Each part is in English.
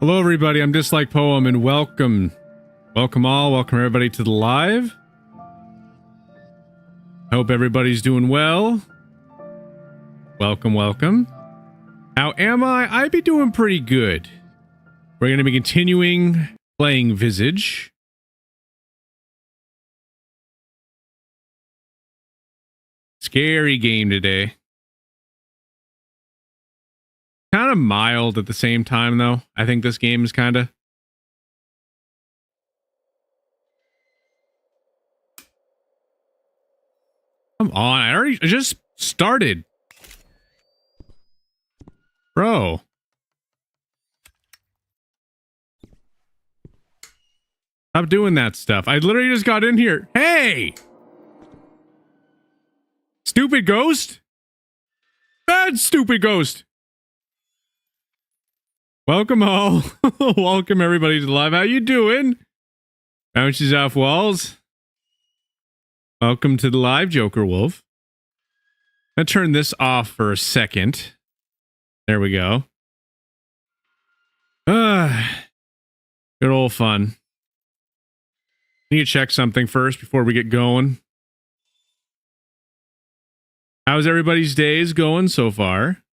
Hello everybody, I'm Dislike Poem and welcome everybody to the live. I hope everybody's doing well. Welcome. How am I? I be doing pretty good. We're going to be continuing playing Visage. Scary game today. Kind of mild at the same time, though. I think this game is kind of... Come on, I just started. Bro. Stop doing that stuff. I literally just got in here. Hey! Stupid ghost? Bad stupid ghost! Welcome all. Welcome everybody to the live. How you doing? Bounces off walls. Welcome to the live, Joker Wolf. I'm gonna turn this off for a second. There we go. Good old fun. Need to check something first before we get going. How's everybody's days going so far?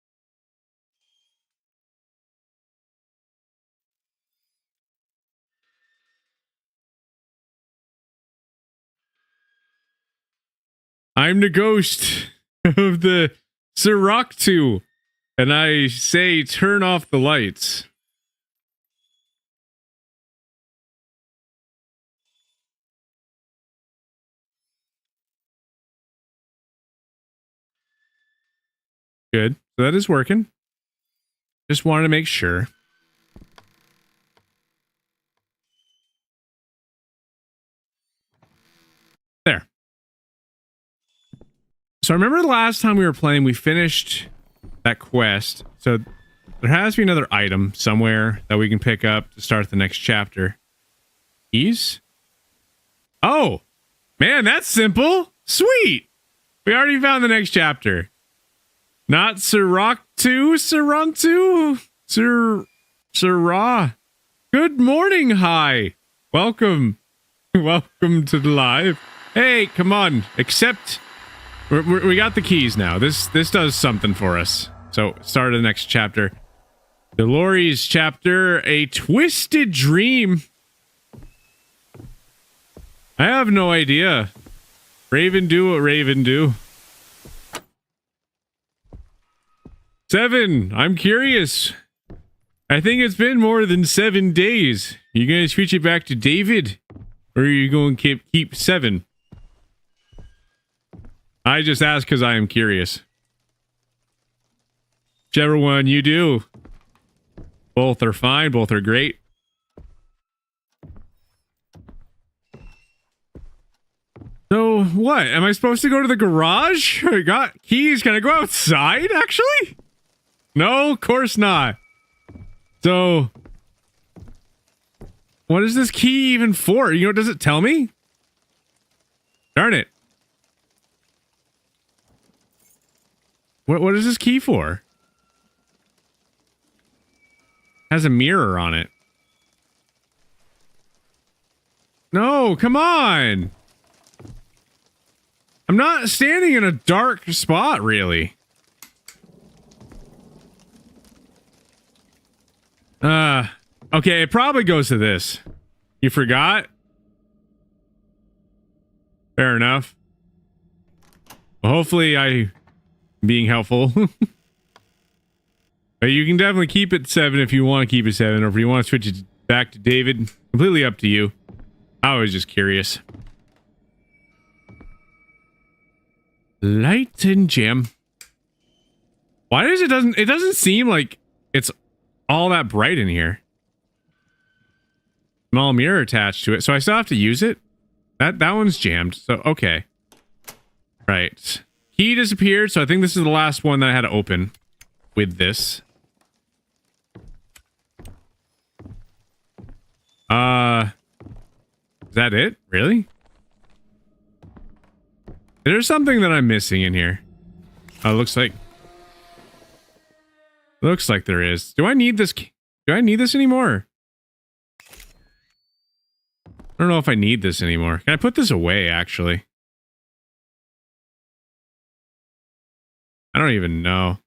I'm the ghost of the Siroctu, and I say turn off the lights. Good. So that is working. Just wanted to make sure. There. So I remember the last time we were playing, we finished that quest. So there has to be another item somewhere that we can pick up to start the next chapter. Keys? Oh, man, that's simple. Sweet. We already found the next chapter. Not Siroctu, Sirah. Good morning, hi. Welcome. Welcome to the live. Hey, come on. Accept... We got the keys now. This does something for us. So, start of the next chapter. Dolores chapter, A Twisted Dream. I have no idea. Raven do what Raven do. 7. I'm curious. I think it's been more than 7 days. You gonna switch it back to David? Or are you going to keep 7? I just ask because I am curious. Whichever one you do. Both are fine. Both are great. So, what? Am I supposed to go to the garage? I got keys. Can I go outside, actually? No, of course not. So, what is this key even for? You know, does it tell me? Darn it. What is this key for? Has a mirror on it. No, come on. I'm not standing in a dark spot, really. Okay, it probably goes to this. You forgot? Fair enough. Well, hopefully I... being helpful. But you can definitely keep it 7 if you want to keep it 7, or if you want to switch it back to David. Completely up to you. I was just curious. Light and gem. Why does it doesn't seem like it's all that bright in here? Small mirror attached to it, so I still have to use it. That one's jammed, so okay. Right. Key disappeared, so I think this is the last one that I had to open with this. Is that it? Really? There's something that I'm missing in here. Oh, looks like there is. Do I need this key? Do I need this anymore? I don't know if I need this anymore. Can I put this away, actually? I don't even know.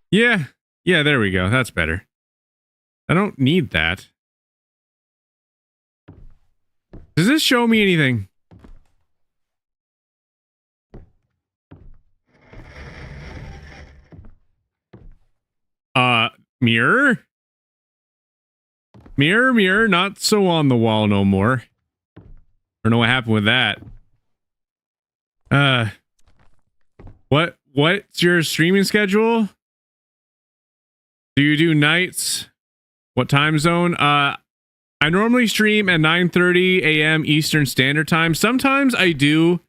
Yeah. Yeah, there we go. That's better. I don't need that. Does this show me anything? Mirror? Mirror, mirror, not so on the wall no more. I don't know what happened with that. What's your streaming schedule? Do you do nights? What time zone? I normally stream at 9:30 a.m. Eastern Standard Time. Sometimes I do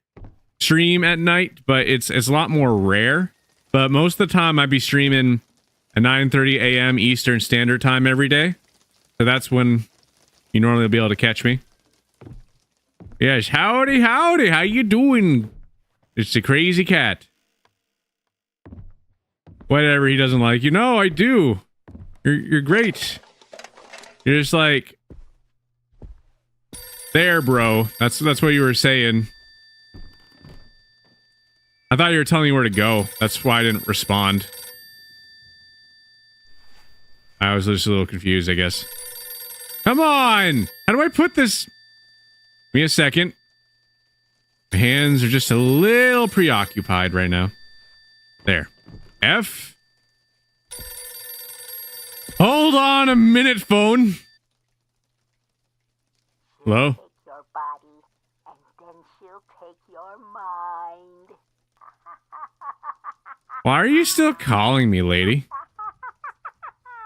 stream at night, but it's a lot more rare. But most of the time I'd be streaming at 9:30 a.m. Eastern Standard Time every day. So that's when you normally will be able to catch me. Yes, howdy, howdy. How you doing? It's the crazy cat. Whatever he doesn't like. You know, I do. You're great. You're just like there, bro. That's what you were saying. I thought you were telling me where to go. That's why I didn't respond. I was just a little confused, I guess. Come on! How do I put this? Give me a second. My hands are just a little preoccupied right now. There. F. Hold on a minute, phone. Hello? Take your body, and then she'll take your mind. Why are you still calling me, lady?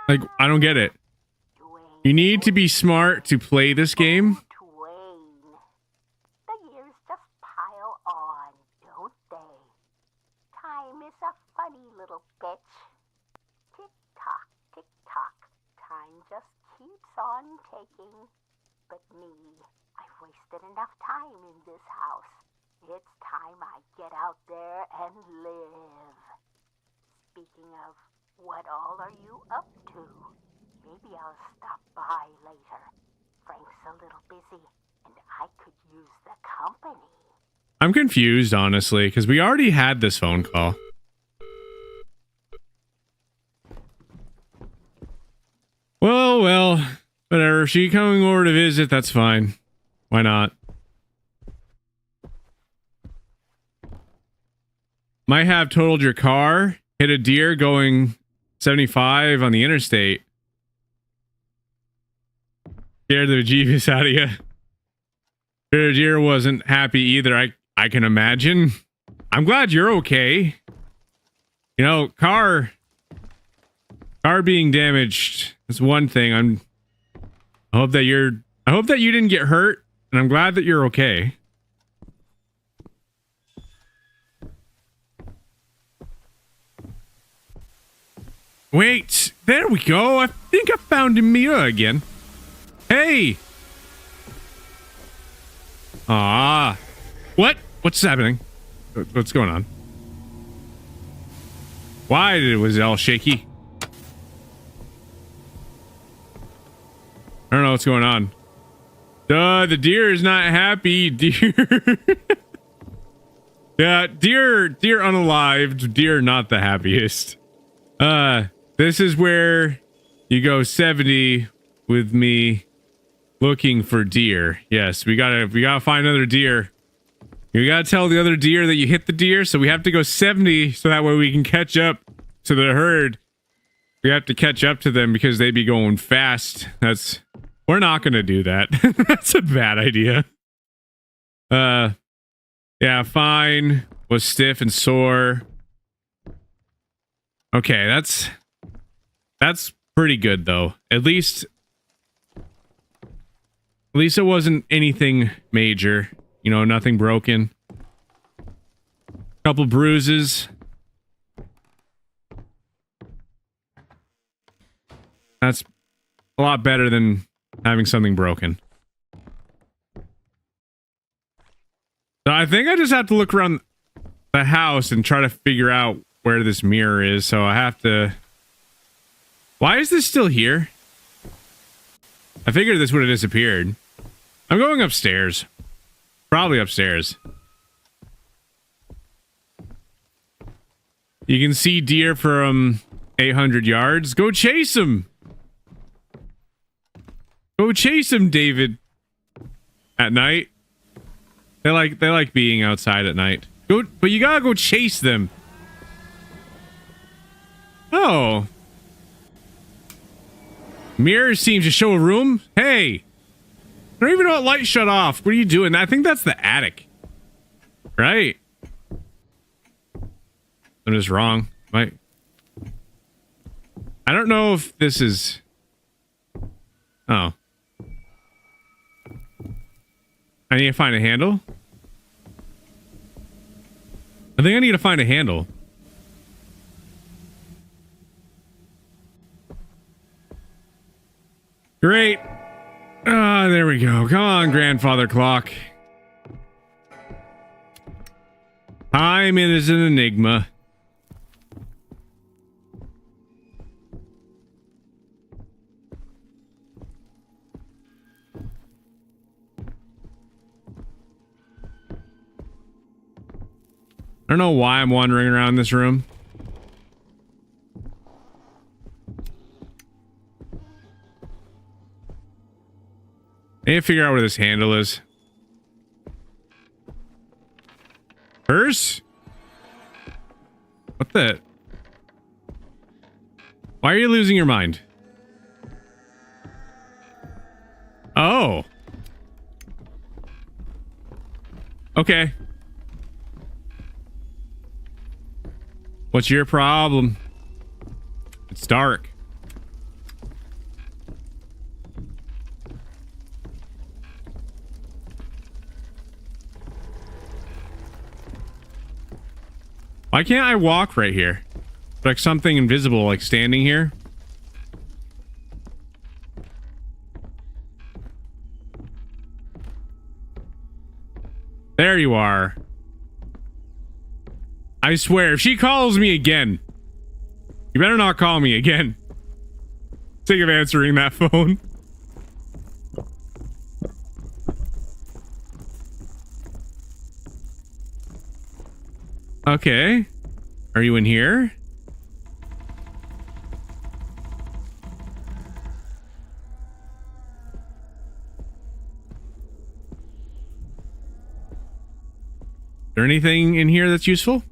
Like, I don't get it. You need to be smart to play this game. The years just pile on, don't they? Time is a funny little bitch. Tick-tock, tick-tock. Time just keeps on taking. But me, I've wasted enough time in this house. It's time I get out there and live. Speaking of, what all are you up to? Maybe I'll stop by later. Frank's a little busy, and I could use the company. I'm confused, honestly, because we already had this phone call. Well, whatever. If she's coming over to visit, that's fine. Why not? Might have totaled your car, hit a deer going 75 on the interstate. Scared the bejeebus out of you. The deer wasn't happy either, I can imagine. I'm glad you're okay. You know, car being damaged is one thing. I hope that you didn't get hurt, and I'm glad that you're okay. Wait, there we go. I think I found Mia again. Hey! Ah. What's happening? What's going on? Why was it all shaky? I don't know what's going on. The deer is not happy. Deer. Yeah, deer unalived. Deer not the happiest. This is where you go 70 with me looking for deer. Yes, we gotta find another deer. You gotta tell the other deer that you hit the deer, so we have to go 70 so that way we can catch up to the herd. We have to catch up to them because they be going fast. We're not gonna do that. That's a bad idea. Yeah, fine. Was stiff and sore. Okay, that's pretty good though. At least it wasn't anything major. You know, nothing broken. Couple bruises. That's a lot better than having something broken. So I think I just have to look around the house and try to figure out where this mirror is, so I have to... Why is this still here? I figured this would have disappeared. I'm going upstairs. Probably upstairs. You can see deer from 800 yards. Go chase them. Go chase them, David. At night. They like being outside at night. Go, but you gotta go chase them. Oh. Mirror seems to show a room. Hey. I don't even know what light shut off. What are you doing? I think that's the attic. Right. I'm just wrong. I don't know if this is... Oh. I need to find a handle. I think I need to find a handle. Great. Ah, there we go. Come on, grandfather clock. Time is an enigma. I don't know why I'm wandering around this room. I need to figure out where this handle is. Purse? What the? Why are you losing your mind? Oh. Okay. What's your problem? It's dark. Why can't I walk right here? Like something invisible, like standing here? There you are. I swear, if she calls me again, you better not call me again. Sick of answering that phone. Okay. Are you in here? Is there anything in here that's useful?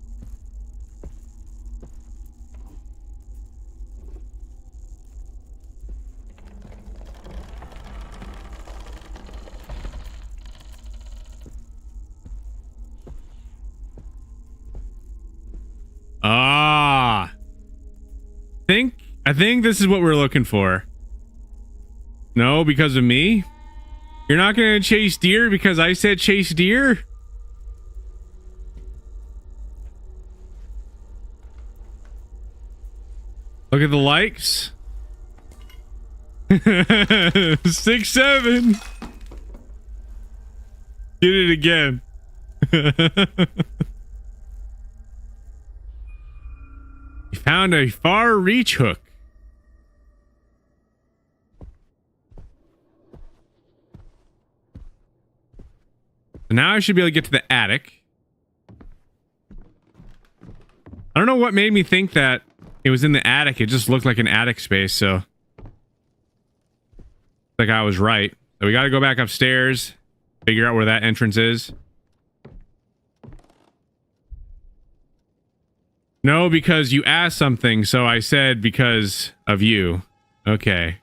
I think this is what we're looking for. No, because of me? You're not gonna chase deer because I said chase deer? Look at the likes. 6, 7. Did it again. You found a far reach hook. So now I should be able to get to the attic. I don't know what made me think that it was in the attic. It just looked like an attic space, so like I was right. So we got to go back upstairs, figure out where that entrance is. No, because you asked something, so I said because of you. Okay.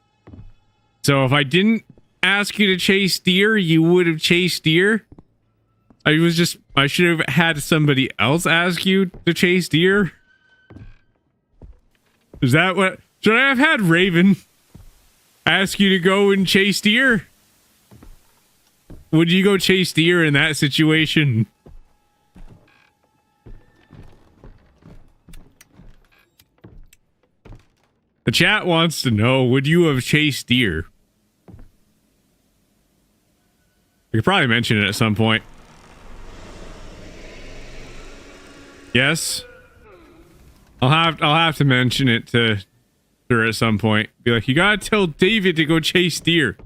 So if I didn't ask you to chase deer, you would have chased deer? I should have had somebody else ask you to chase deer? Is that what? Should I have had Raven ask you to go and chase deer? Would you go chase deer in that situation? The chat wants to know, would you have chased deer? I could probably mention it at some point. Yes? I'll have to mention it to her at some point. Be like, you gotta tell David to go chase deer.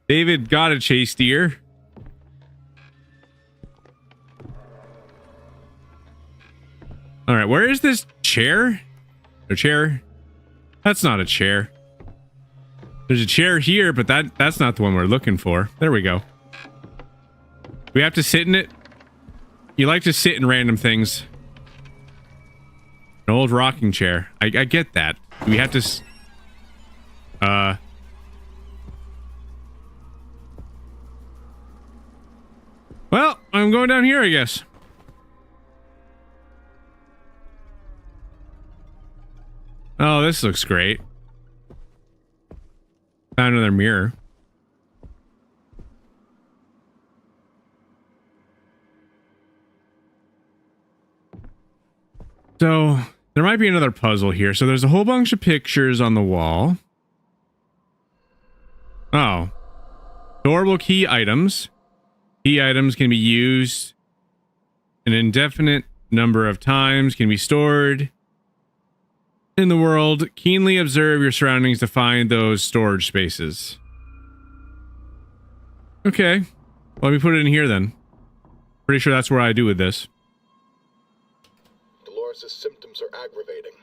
David gotta chase deer. All right, where is this chair? A chair? That's not a chair. There's a chair here, but that's not the one we're looking for. There we go. We have to sit in it. You like to sit in random things. An old rocking chair. I get that. We have to... Well, I'm going down here, I guess. Oh, this looks great. Found another mirror. So, there might be another puzzle here. So there's a whole bunch of pictures on the wall. Oh. Storable key items. Key items can be used an indefinite number of times, can be stored in the world. Keenly observe your surroundings to find those storage spaces. Okay. Let me put it in here then. Pretty sure that's where I do with this. Dolores' symptoms are aggravating.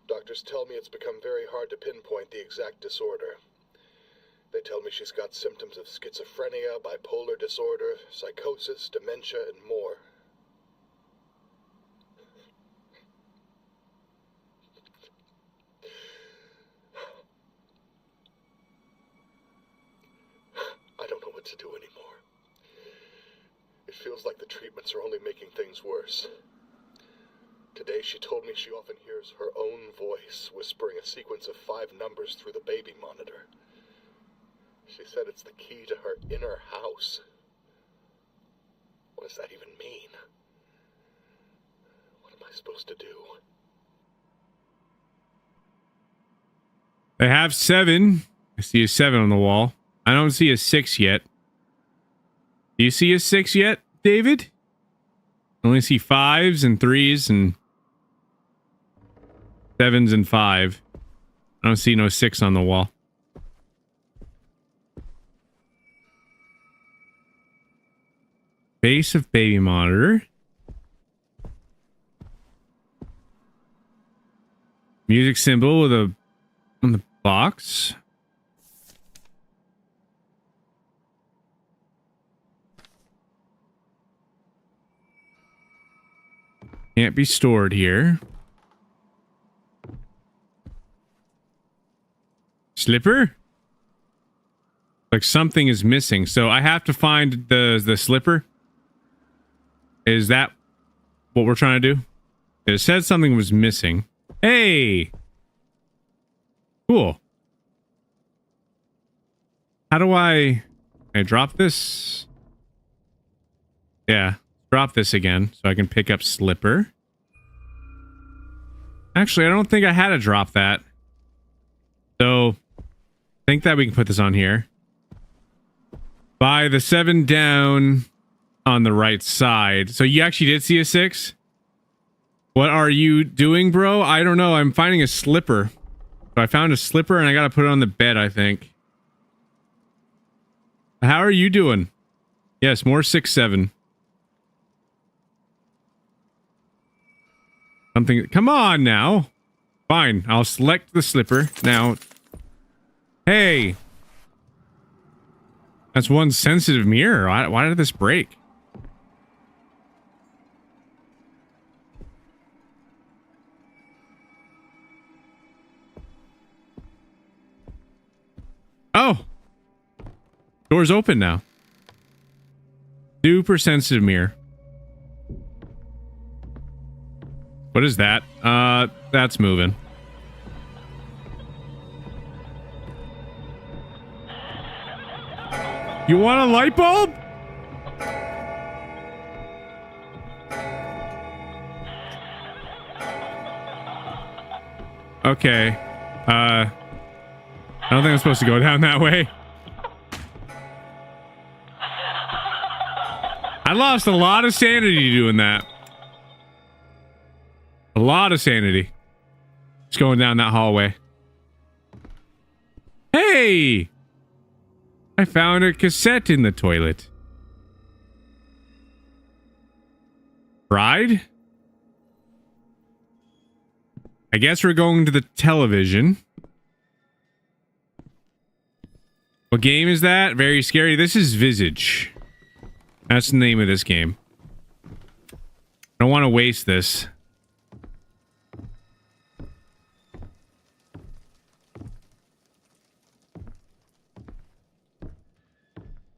Doctors tell me it's become very hard to pinpoint the exact disorder. They tell me she's got symptoms of schizophrenia, bipolar disorder, psychosis, dementia, and more. I don't know what to do anymore. It feels like the treatments are only making things worse. Today she told me she often hears her own voice whispering a sequence of 5 numbers through the baby monitor. She said it's the key to her inner house. What does that even mean? What am I supposed to do? They have 7. I see a 7 on the wall. I don't see a 6 yet. Do you see a 6 yet, David? I only see 5s and 3s and 7s and 5. I don't see no 6 on the wall. Base of baby monitor. Music symbol with a on the box. Can't be stored here. Slipper? Like something is missing. So I have to find the slipper. Is that what we're trying to do? It said something was missing. Hey! Cool. How do I drop this? Yeah. Drop this again so I can pick up slipper. Actually, I don't think I had to drop that. So, I think that we can put this on here. By the 7 down on the right side. So you actually did see a 6? What are you doing, bro? I don't know. I'm finding a slipper. So I found a slipper and I gotta put it on the bed, I think. How are you doing? Yes, more 6, 7. Something. Come on now. Fine. I'll select the slipper. Now. Hey. That's one sensitive mirror. Why did this break? Oh. Door's open now. Super sensitive mirror. What is that? That's moving. You want a light bulb? Okay. I don't think I'm supposed to go down that way. I lost a lot of sanity doing that. A lot of sanity. Just going down that hallway. Hey! I found a cassette in the toilet. Bride? I guess we're going to the television. What game is that? Very scary. This is Visage. That's the name of this game. I don't want to waste this.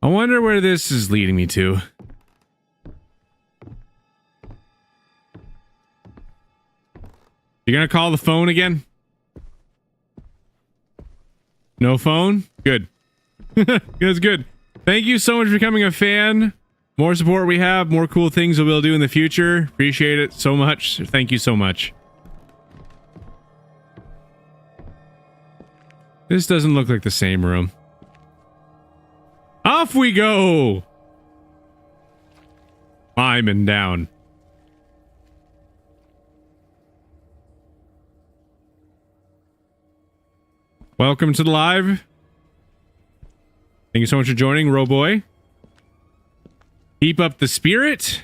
I wonder where this is leading me to. You're gonna call the phone again? No phone? Good. That's good. Thank you so much for becoming a fan. More support we have, more cool things we'll be able to do in the future. Appreciate it so much. Thank you so much. This doesn't look like the same room. Off we go! Climbing down. Welcome to the live. Thank you so much for joining, Roboy. Keep up the spirit.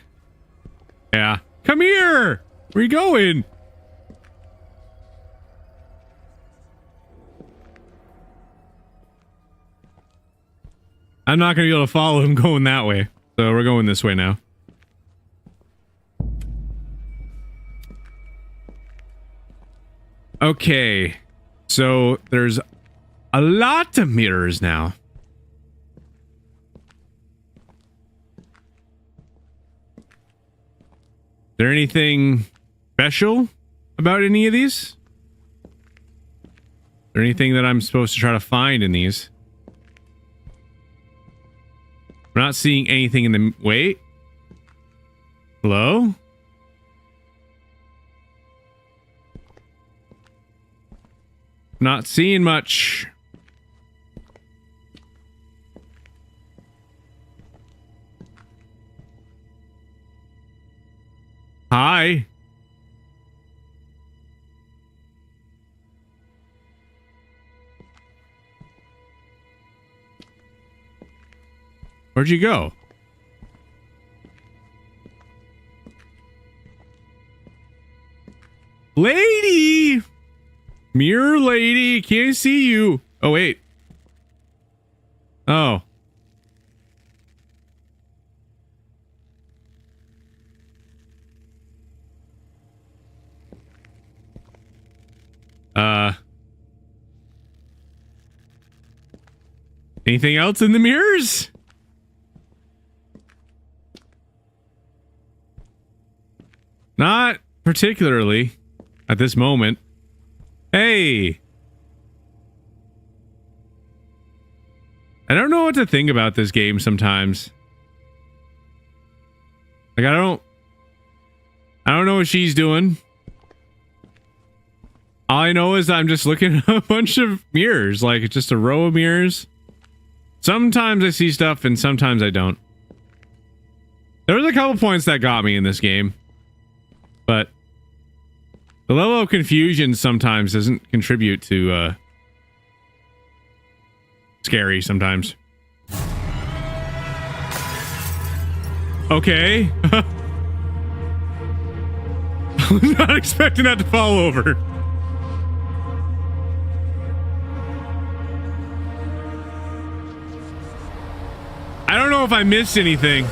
Yeah. Come here! Where you going? I'm not going to be able to follow him going that way. So we're going this way now. Okay. So there's a lot of mirrors now. Is there anything special about any of these? Is there anything that I'm supposed to try to find in these? I'm not seeing anything in the... Wait. Hello? Not seeing much. Hi. Where'd you go? Lady! Mirror lady, can't see you. Oh, wait. Oh. Anything else in the mirrors? Not particularly at this moment. Hey! I don't know what to think about this game sometimes. Like, I don't know what she's doing. All I know is I'm just looking at a bunch of mirrors, like it's just a row of mirrors. Sometimes I see stuff and sometimes I don't. There was a couple points that got me in this game, but the level of confusion sometimes doesn't contribute to scary sometimes. Okay. I was not expecting that to fall over. I don't know if I missed anything.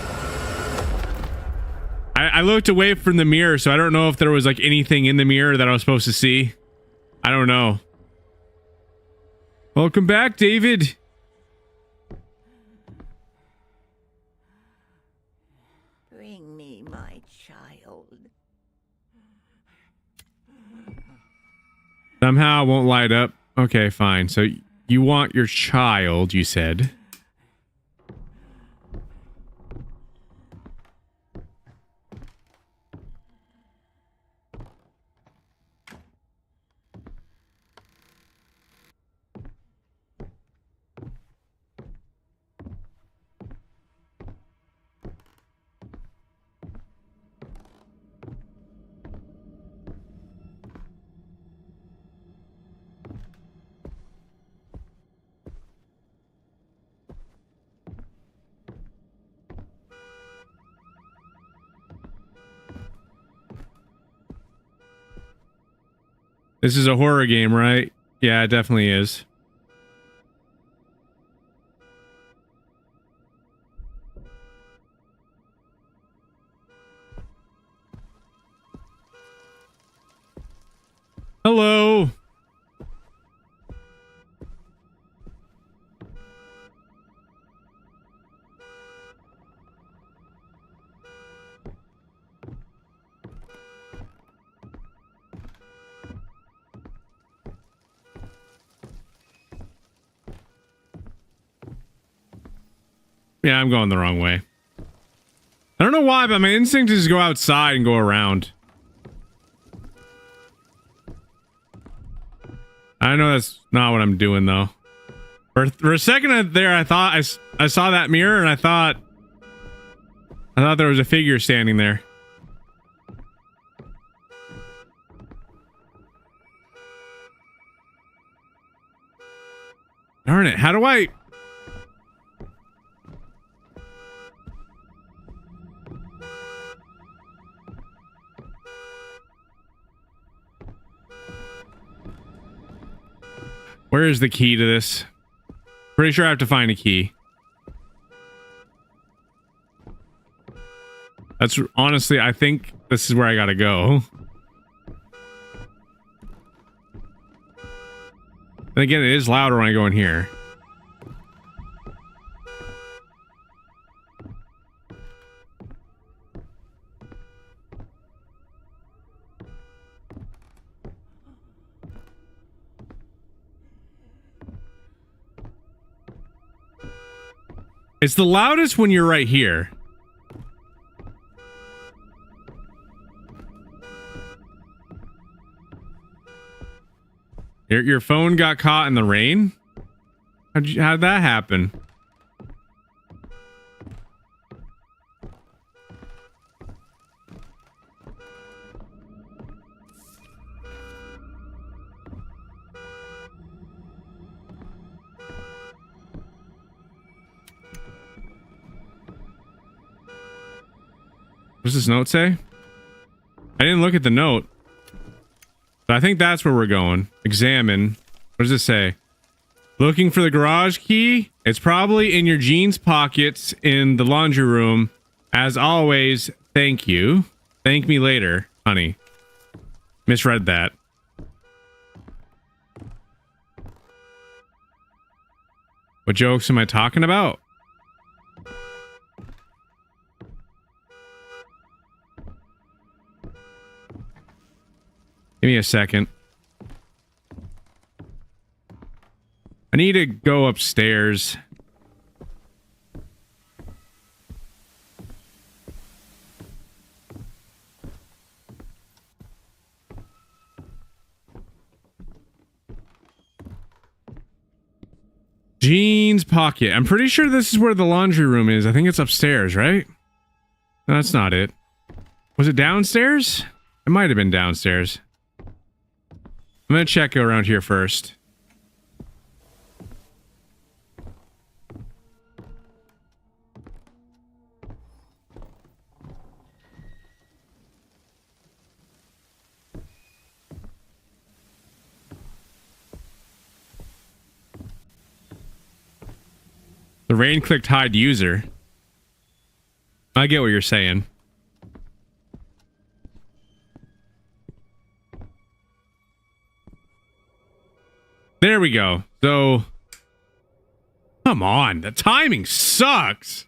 I looked away from the mirror, so I don't know if there was like anything in the mirror that I was supposed to see. I don't know. Welcome back, David. Bring me my child. Somehow it won't light up. Okay, fine. So you want your child, you said. This is a horror game, right? Yeah, it definitely is. Hello. Yeah, I'm going the wrong way. I don't know why, but my instinct is to go outside and go around. I know that's not what I'm doing, though. For a second there, I thought I saw that mirror, and I thought there was a figure standing there. Darn it! How do I? Where is the key to this? Pretty sure I have to find a key. That's honestly, I think this is where I gotta go. And again, it is louder when I go in here. It's the loudest when you're right here. Your phone got caught in the rain? How'd that happen? What does this note say? I didn't look at the note. But I think that's where we're going. Examine. What does it say? Looking for the garage key? It's probably in your jeans pockets in the laundry room. As always, thank you. Thank me later, honey. Misread that. What jokes am I talking about? Give me a second. I need to go upstairs. Jeans pocket. I'm pretty sure this is where the laundry room is. I think it's upstairs, right? No, that's not it. Was it downstairs? It might have been downstairs. I'm gonna check around here first. The rain clicked hide user. I get what you're saying. There we go. So, come on, the timing sucks.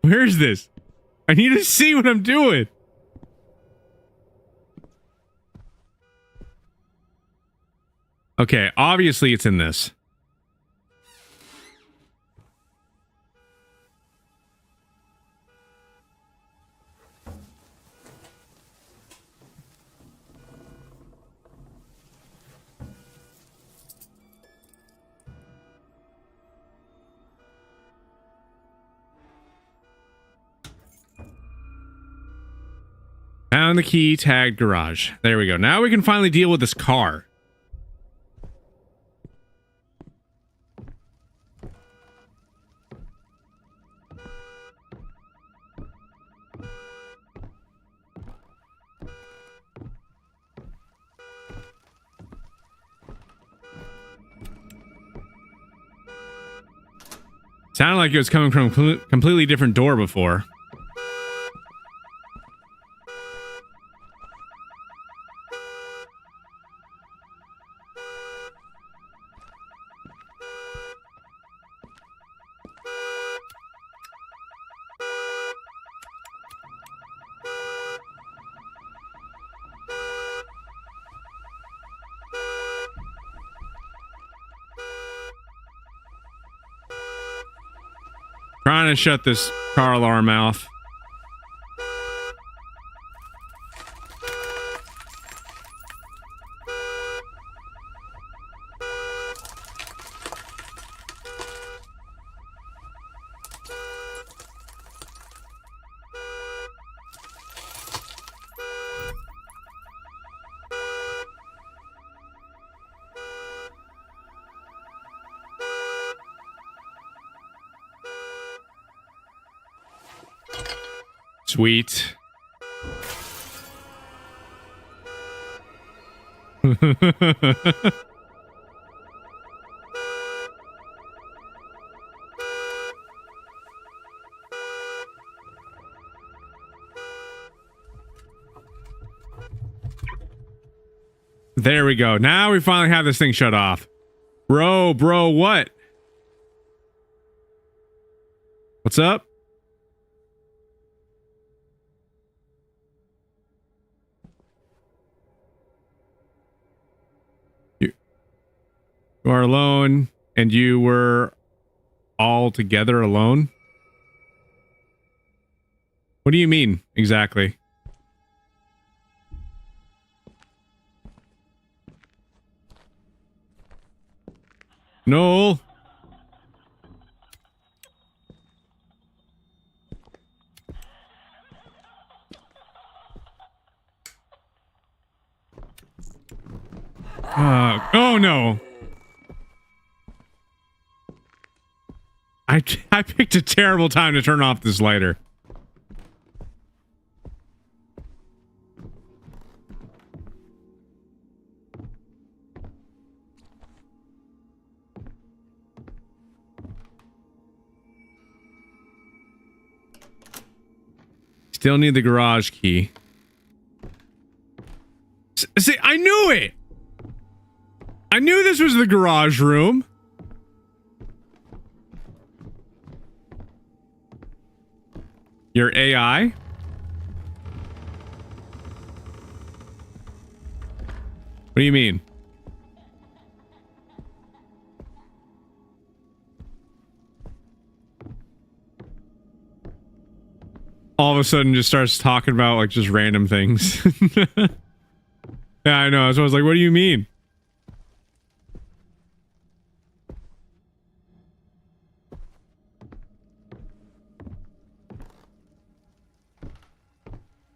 Where is this? I need to see what I'm doing. Okay, obviously it's in this. Found the key, tagged garage. There we go. Now we can finally deal with this car. Sounded like it was coming from a completely different door before. Trying to shut this car alarm mouth. Sweet. There we go. Now we finally have this thing shut off. Bro, what? What's up? You are alone, and you were all together alone? What do you mean, exactly? Noel? Oh no. I picked a terrible time to turn off this lighter. Still need the garage key. See, I knew it! I knew this was the garage room. Your AI? What do you mean? All of a sudden just starts talking about like just random things. Yeah, I know. So I was like, what do you mean?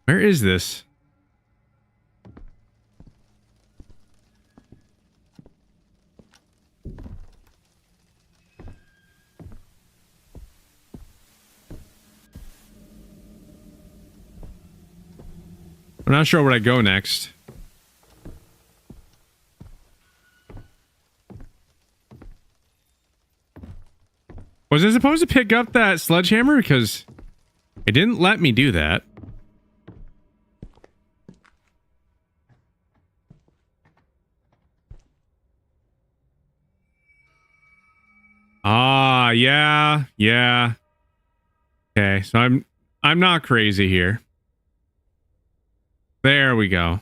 Where is this? I'm not sure where I go next. Was I supposed to pick up that sledgehammer? Because it didn't let me do that. Ah, yeah. Okay, so I'm not crazy here. There we go.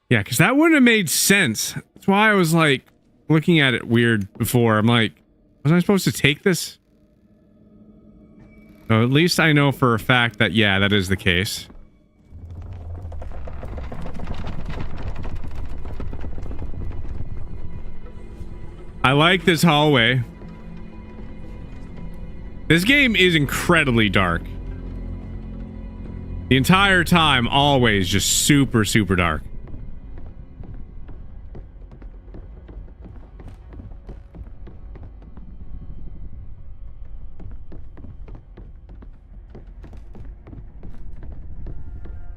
Yeah, because that wouldn't have made sense. That's why I was like looking at it weird before. I'm like, was I supposed to take this? So at least I know for a fact that, yeah, that is the case. I like this hallway. This game is incredibly dark. The entire time, always just super, super dark.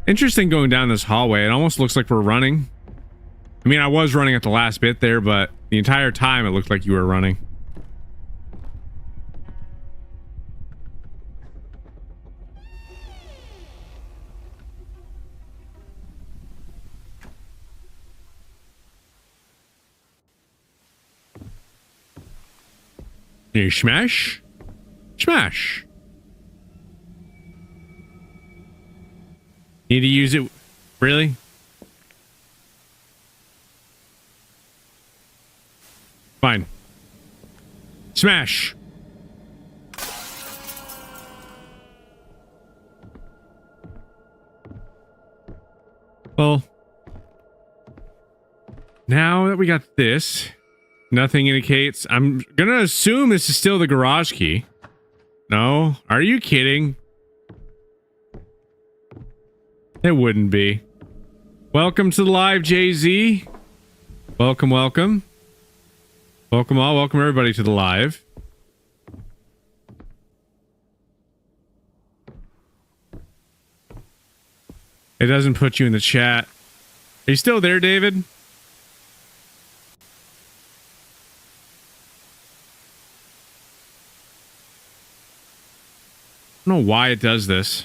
Interesting going down this hallway. It almost looks like we're running. I mean, I was running at the last bit there, but the entire time it looked like you were running. You smash? Smash. Need to use it. Really? Fine. Smash. Well, now that we got this, nothing indicates. I'm gonna assume this is still the garage key. No? Are you kidding? It wouldn't be. Welcome to the live, Jay-Z. Welcome, welcome. Welcome all. Welcome everybody to the live. It doesn't put you in the chat. Are you still there, David? I don't know why it does this.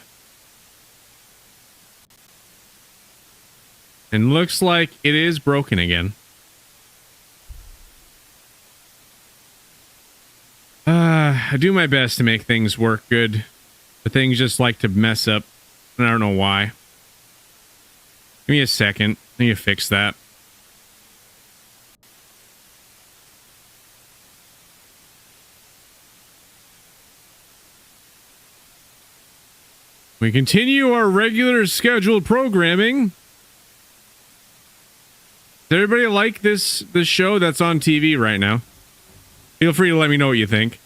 And looks like it is broken again. I do my best to make things work good, but things just like to mess up, and I don't know why. Give me a second. I need to fix that. We continue our regular scheduled programming. Does everybody like this show that's on TV right now? Feel free to let me know what you think.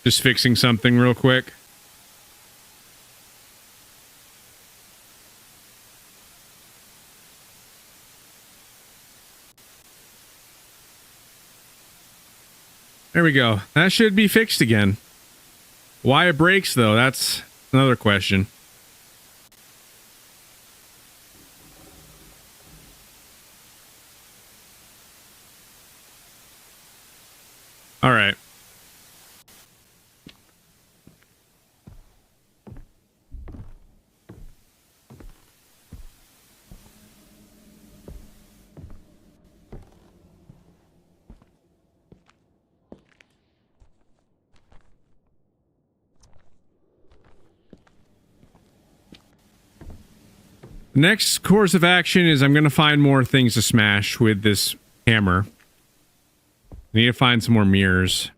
Just fixing something real quick. There we go. That should be fixed again. Why it breaks, though, that's another question. All right. Next course of action is I'm going to find more things to smash with this hammer. I need to find some more mirrors.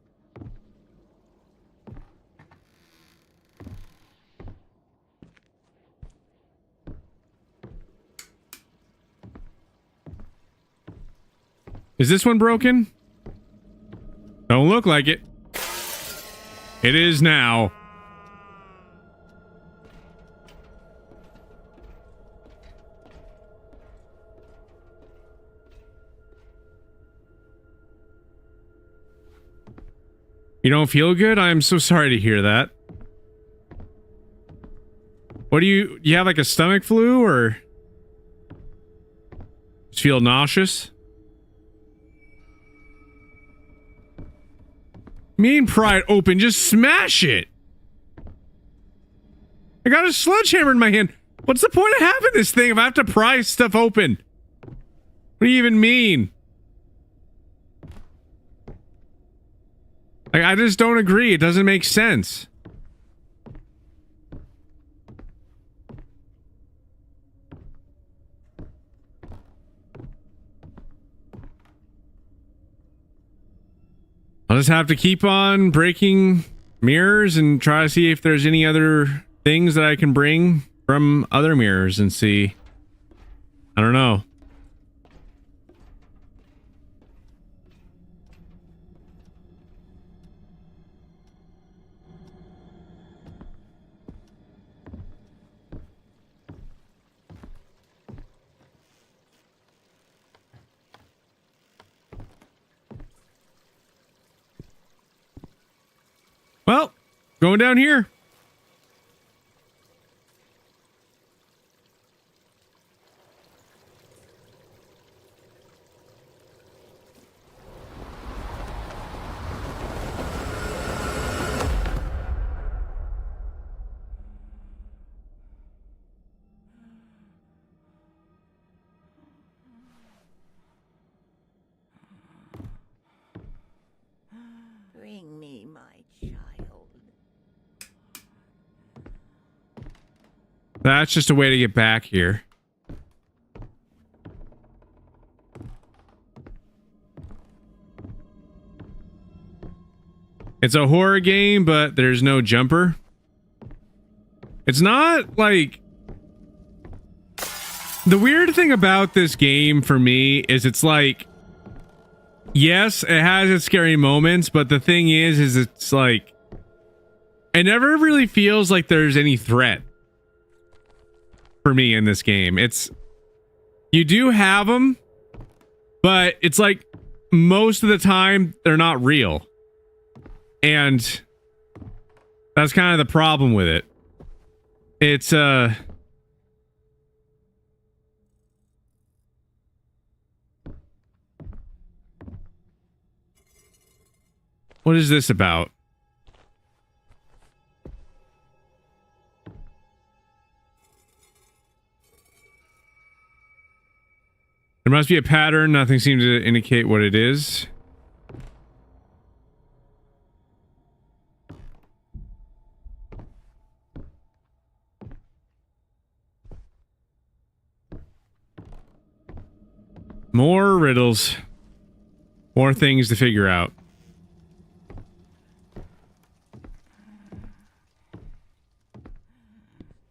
Is this one broken? Don't look like it. It is now. You don't feel good? I'm so sorry to hear that. What do you have like a stomach flu or just feel nauseous? Mean pry it open, just smash it. I got a sledgehammer in my hand. What's the point of having this thing if I have to pry stuff open? What do you even mean? Like, I just don't agree. It doesn't make sense. I'll just have to keep on breaking mirrors and try to see if there's any other things that I can bring from other mirrors and see. I don't know. Well, going down here. Bring me my child. That's just a way to get back here. It's a horror game, but there's no jumper. It's not like... The weird thing about this game for me is it's like... Yes, it has its scary moments, but the thing is it's like... It never really feels like there's any threat for me in this game. It's... You do have them, but it's like most of the time they're not real. And that's kind of the problem with it. It's what is this about? There must be a pattern. Nothing seems to indicate what it is. More riddles. More things to figure out.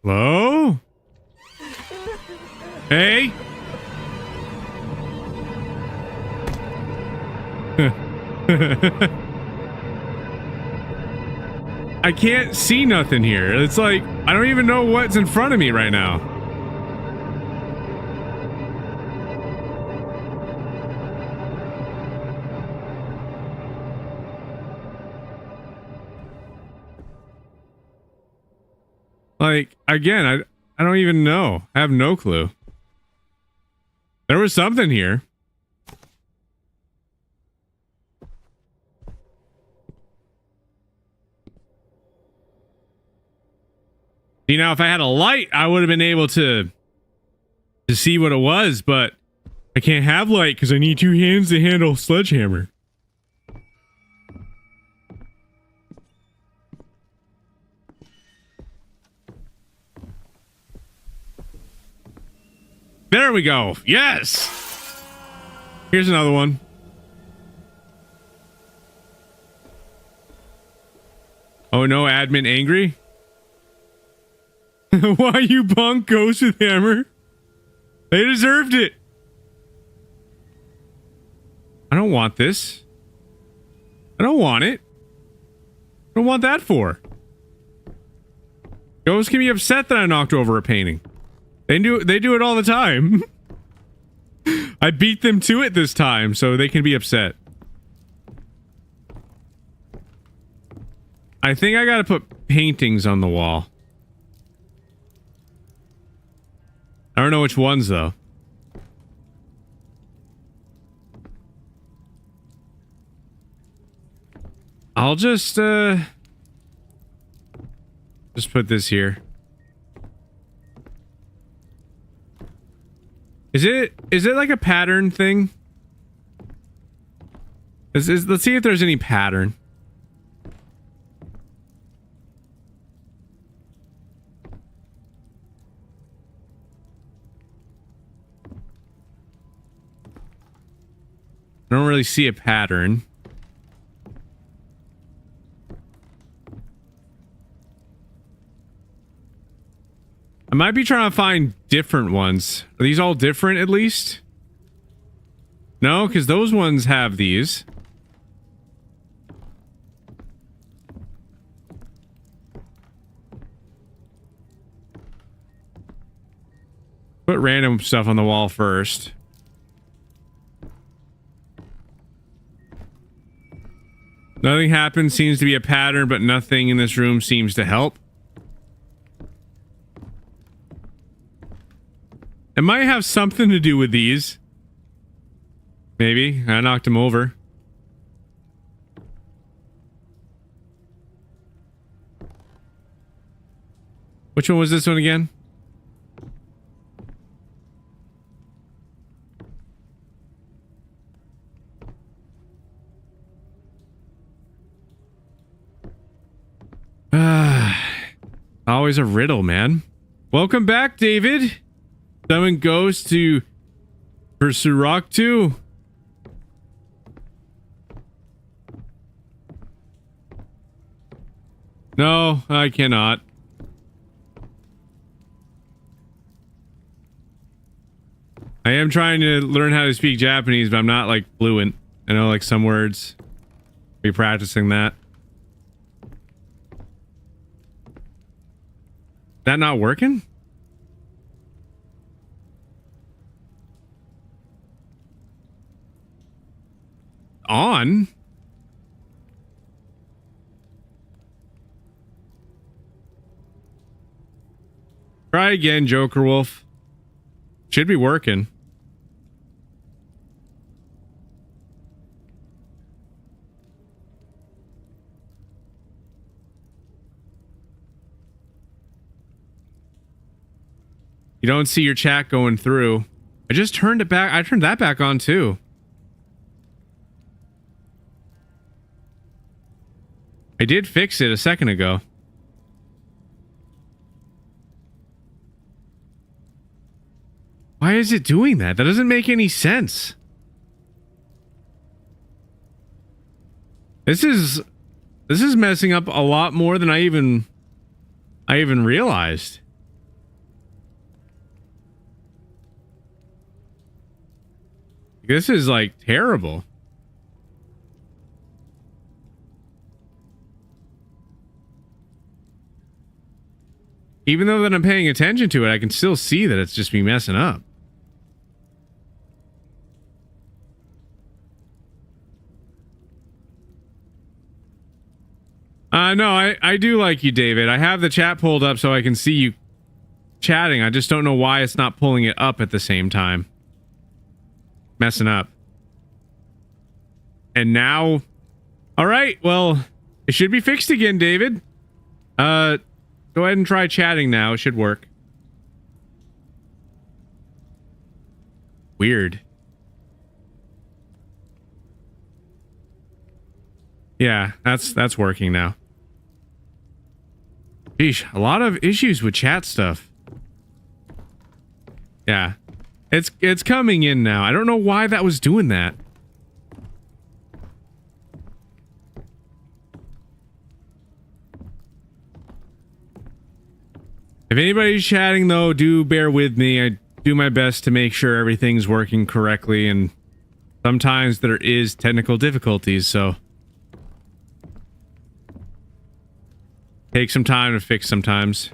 Hello? Hey? I can't see nothing here. It's like, I don't even know what's in front of me right now. Like, again, I don't even know. I have no clue. There was something here. You know, if I had a light, I would have been able to see what it was, but I can't have light because I need two hands to handle a sledgehammer. There we go. Yes. Here's another one. Oh no, admin angry? Why you punk ghost with hammer? They deserved it. I don't want this. I don't want it. I don't want that for. Ghosts can be upset that I knocked over a painting. They do it all the time. I beat them to it this time, so they can be upset. I think I gotta put paintings on the wall. I don't know which ones, though. I'll just put this here. Is it like a pattern thing? Let's see if there's any pattern. I don't really see a pattern. I might be trying to find different ones. Are these all different at least? No, because those ones have these. Put random stuff on the wall first. Nothing happens. Seems to be a pattern, but nothing in this room seems to help. It might have something to do with these. Maybe. I knocked him over. Which one was this one again? Always a riddle, man. Welcome back, David. Someone goes to Versuraktu. No, I cannot. I am trying to learn how to speak Japanese, but I'm not like fluent. I know like some words. Be practicing that. That not working? On? Try again, Joker Wolf. Should be working. You don't see your chat going through. I just turned it back. I turned that back on too. I did fix it a second ago. Why is it doing that? That doesn't make any sense. This is messing up a lot more than I even realized. This is like terrible. Even though that I'm paying attention to it, I can still see that it's just me messing up. No, I do like you, David. I have the chat pulled up so I can see you chatting. I just don't know why it's not pulling it up at the same time. Messing up. And now... Alright, well, it should be fixed again, David. Go ahead and try chatting now. It should work. Weird. Yeah, that's working now. Sheesh, a lot of issues with chat stuff. Yeah. It's coming in now. I don't know why that was doing that. If anybody's chatting though, do bear with me. I do my best to make sure everything's working correctly, and sometimes there is technical difficulties, so take some time to fix sometimes.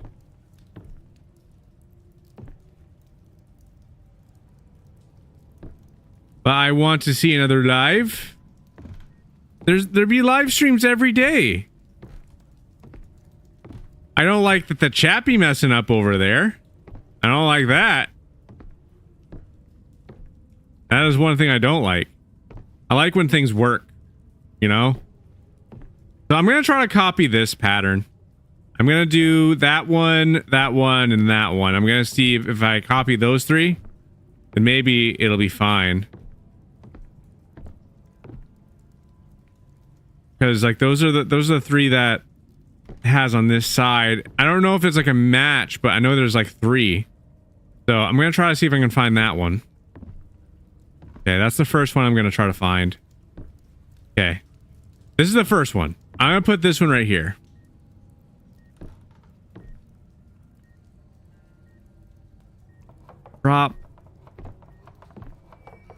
But I want to see another live. There'd be live streams every day. I don't like that the chat be messing up over there. I don't like that. That is one thing I don't like. I like when things work, you know? So I'm going to try to copy this pattern. I'm going to do that one, and that one. I'm going to see if I copy those three, then maybe it'll be fine. Because like those are the three that it has on this side. I don't know if it's like a match, but I know there's like three. So I'm going to try to see if I can find that one. Okay, that's the first one I'm going to try to find. Okay. This is the first one. I'm going to put this one right here. Drop.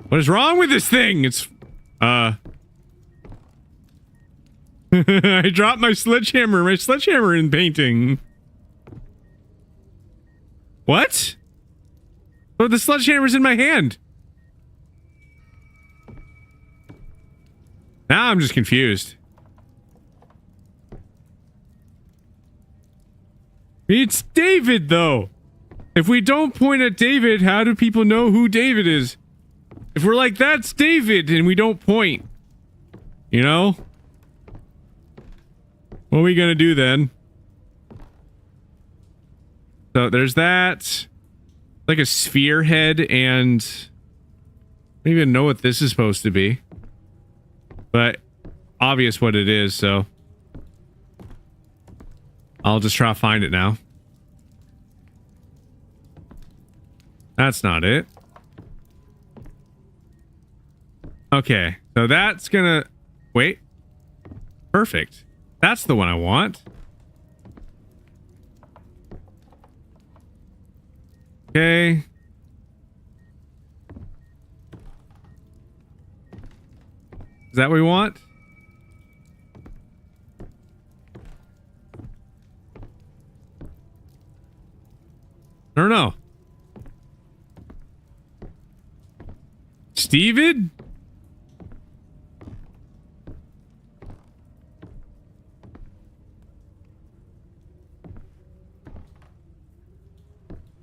What is wrong with this thing? It's I dropped my sledgehammer in painting. What? Oh, the sledgehammer's in my hand. Now I'm just confused. It's David, though. If we don't point at David, how do people know who David is? If we're like, that's David, and we don't point, you know? What are we gonna do then? So there's that. Like a sphere head, and I don't even know what this is supposed to be. But obvious what it is, so I'll just try to find it now. That's not it. Okay, so that's gonna... Wait. Perfect. That's the one I want. Okay. Is that what we want? I don't know. Steven?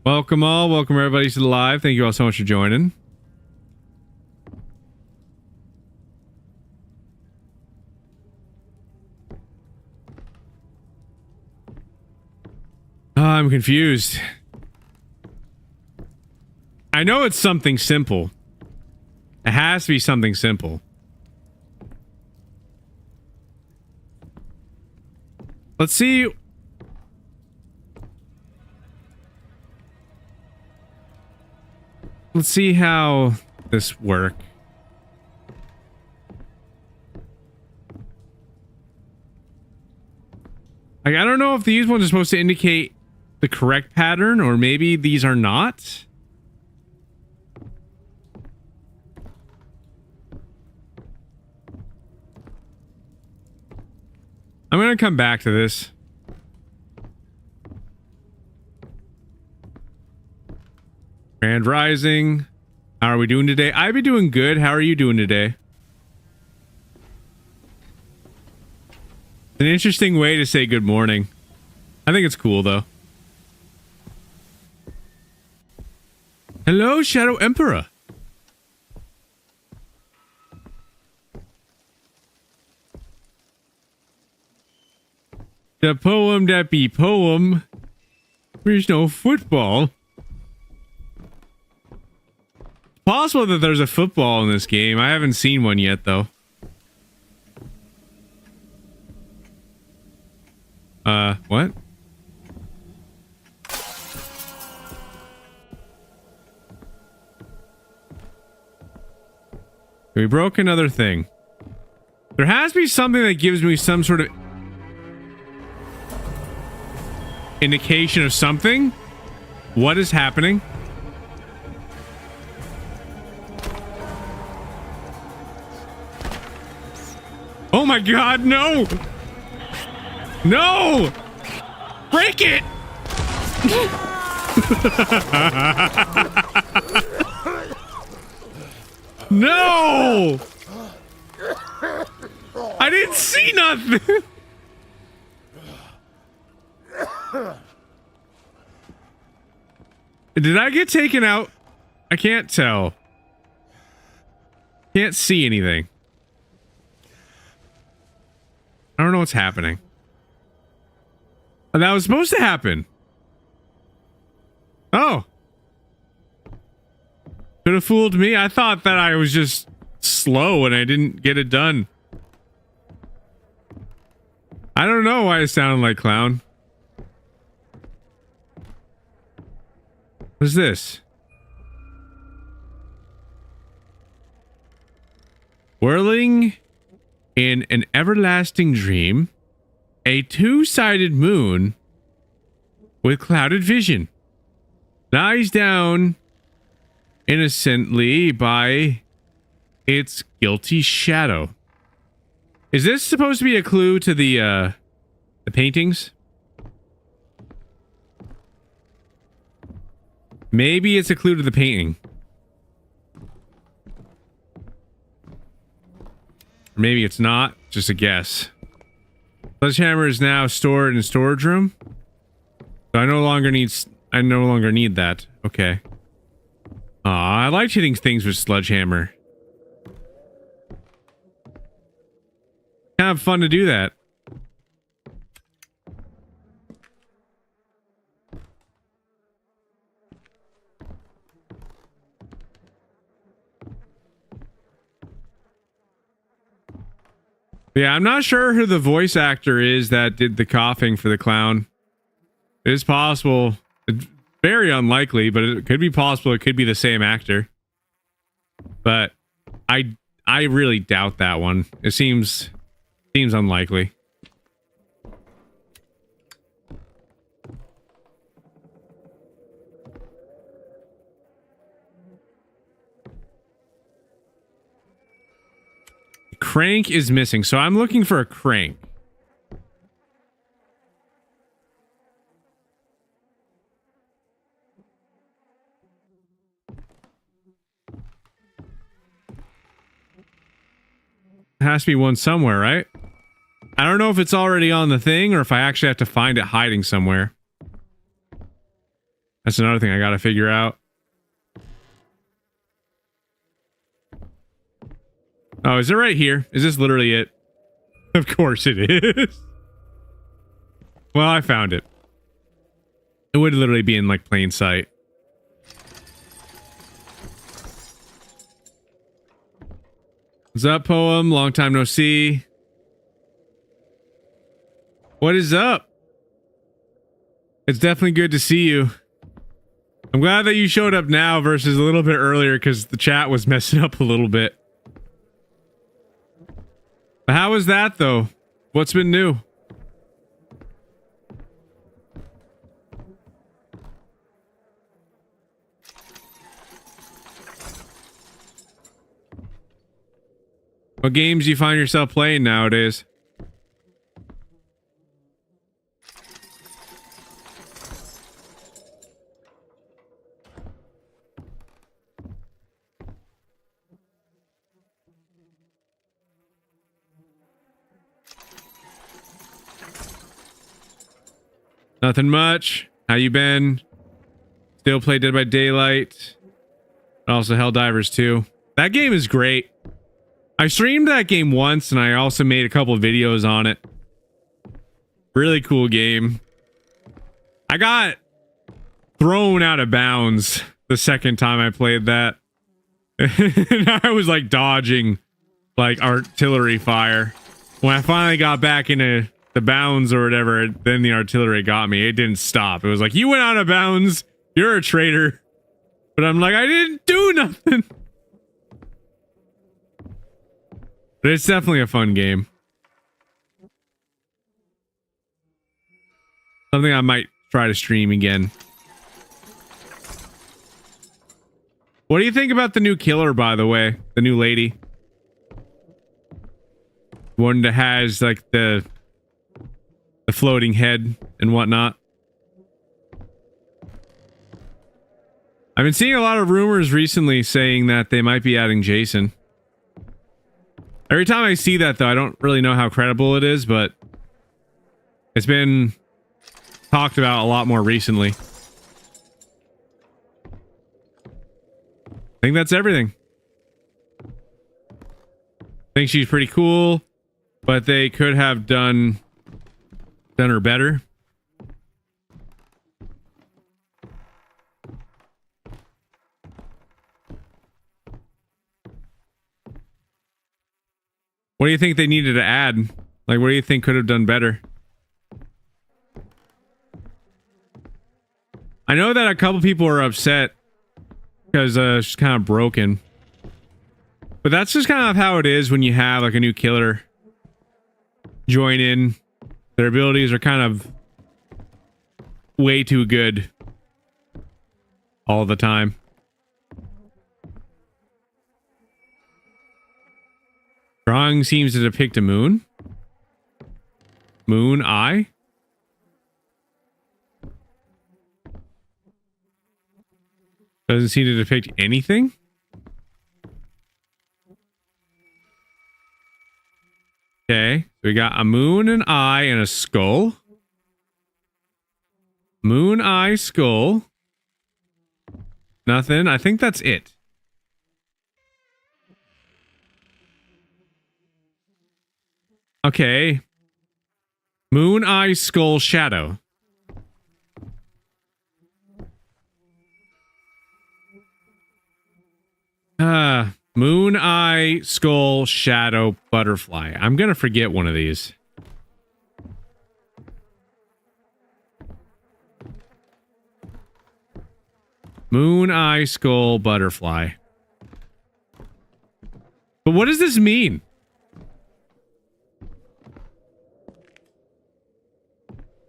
Welcome all. Welcome everybody to the live. Thank you all so much for joining. Oh, I'm confused. I know it's something simple. It has to be something simple. Let's see. Let's see how this works. Like, I don't know if these ones are supposed to indicate the correct pattern, or maybe these are not. I'm gonna come back to this. Grand Rising. How are we doing today? I've been doing good. How are you doing today? An interesting way to say good morning. I think it's cool, though. Hello, Shadow Emperor. The poem that be poem. There's no football. It's possible that there's a football in this game. I haven't seen one yet, though. What? We broke another thing. There has to be something that gives me some sort of indication of something. What is happening? Oh my god, no! No! Break it! No! I didn't see nothing! Did I get taken out? I can't tell. Can't see anything. I don't know what's happening. That was supposed to happen. Oh. Could have fooled me. I thought that I was just slow and I didn't get it done. I don't know why it sounded like clown. What's this? Whirling in an everlasting dream, a two-sided moon with clouded vision lies down innocently by its guilty shadow. Is this supposed to be a clue to the paintings? Maybe it's a clue to the painting. Or maybe it's not. Just a guess. Sledgehammer is now stored in a storage room. So I no longer need that. Okay. I liked hitting things with sledgehammer. Kind of fun to do that. Yeah, I'm not sure who the voice actor is that did the coughing for the clown. It is possible. It's very unlikely, but it could be possible. It could be the same actor. But I really doubt that one. It seems unlikely. Crank is missing, so I'm looking for a crank. There has to be one somewhere, right? I don't know if it's already on the thing or if I actually have to find it hiding somewhere. That's another thing I gotta figure out. Oh, is it right here? Is this literally it? Of course it is. Well, I found it. It would literally be in like plain sight. What's up, Poem? Long time no see. What is up? It's definitely good to see you. I'm glad that you showed up now versus a little bit earlier because the chat was messing up a little bit. But how was that though? What's been new? What games do you find yourself playing nowadays? Nothing much. How you been? Still play Dead by Daylight. Also Helldivers 2. That game is great. I streamed that game once and I also made a couple of videos on it. Really cool game. I got thrown out of bounds the second time I played that. And I was like dodging like artillery fire. When I finally got back into the bounds or whatever, then the artillery got me. It didn't stop. It was like, you went out of bounds. You're a traitor. But I'm like, I didn't do nothing. But it's definitely a fun game. Something I might try to stream again. What do you think about the new killer, by the way? The new lady? One that has like the floating head and whatnot. I've been seeing a lot of rumors recently saying that they might be adding Jason. Every time I see that, though, I don't really know how credible it is, but it's been talked about a lot more recently. I think that's everything. I think she's pretty cool, but they could have done her better. What do you think they needed to add? Like, what do you think could have done better? I know that a couple people are upset because she's kind of broken. But that's just kind of how it is when you have like a new killer join in. Their abilities are kind of way too good all the time. Drawing seems to depict a moon. Moon eye. Doesn't seem to depict anything. Okay, so we got a moon, an eye, and a skull. Moon Eye Skull. Nothing. I think that's it. Okay. Moon Eye Skull Shadow. Moon Eye Skull Shadow Butterfly. I'm gonna forget one of these. Moon Eye Skull Butterfly. But what does this mean?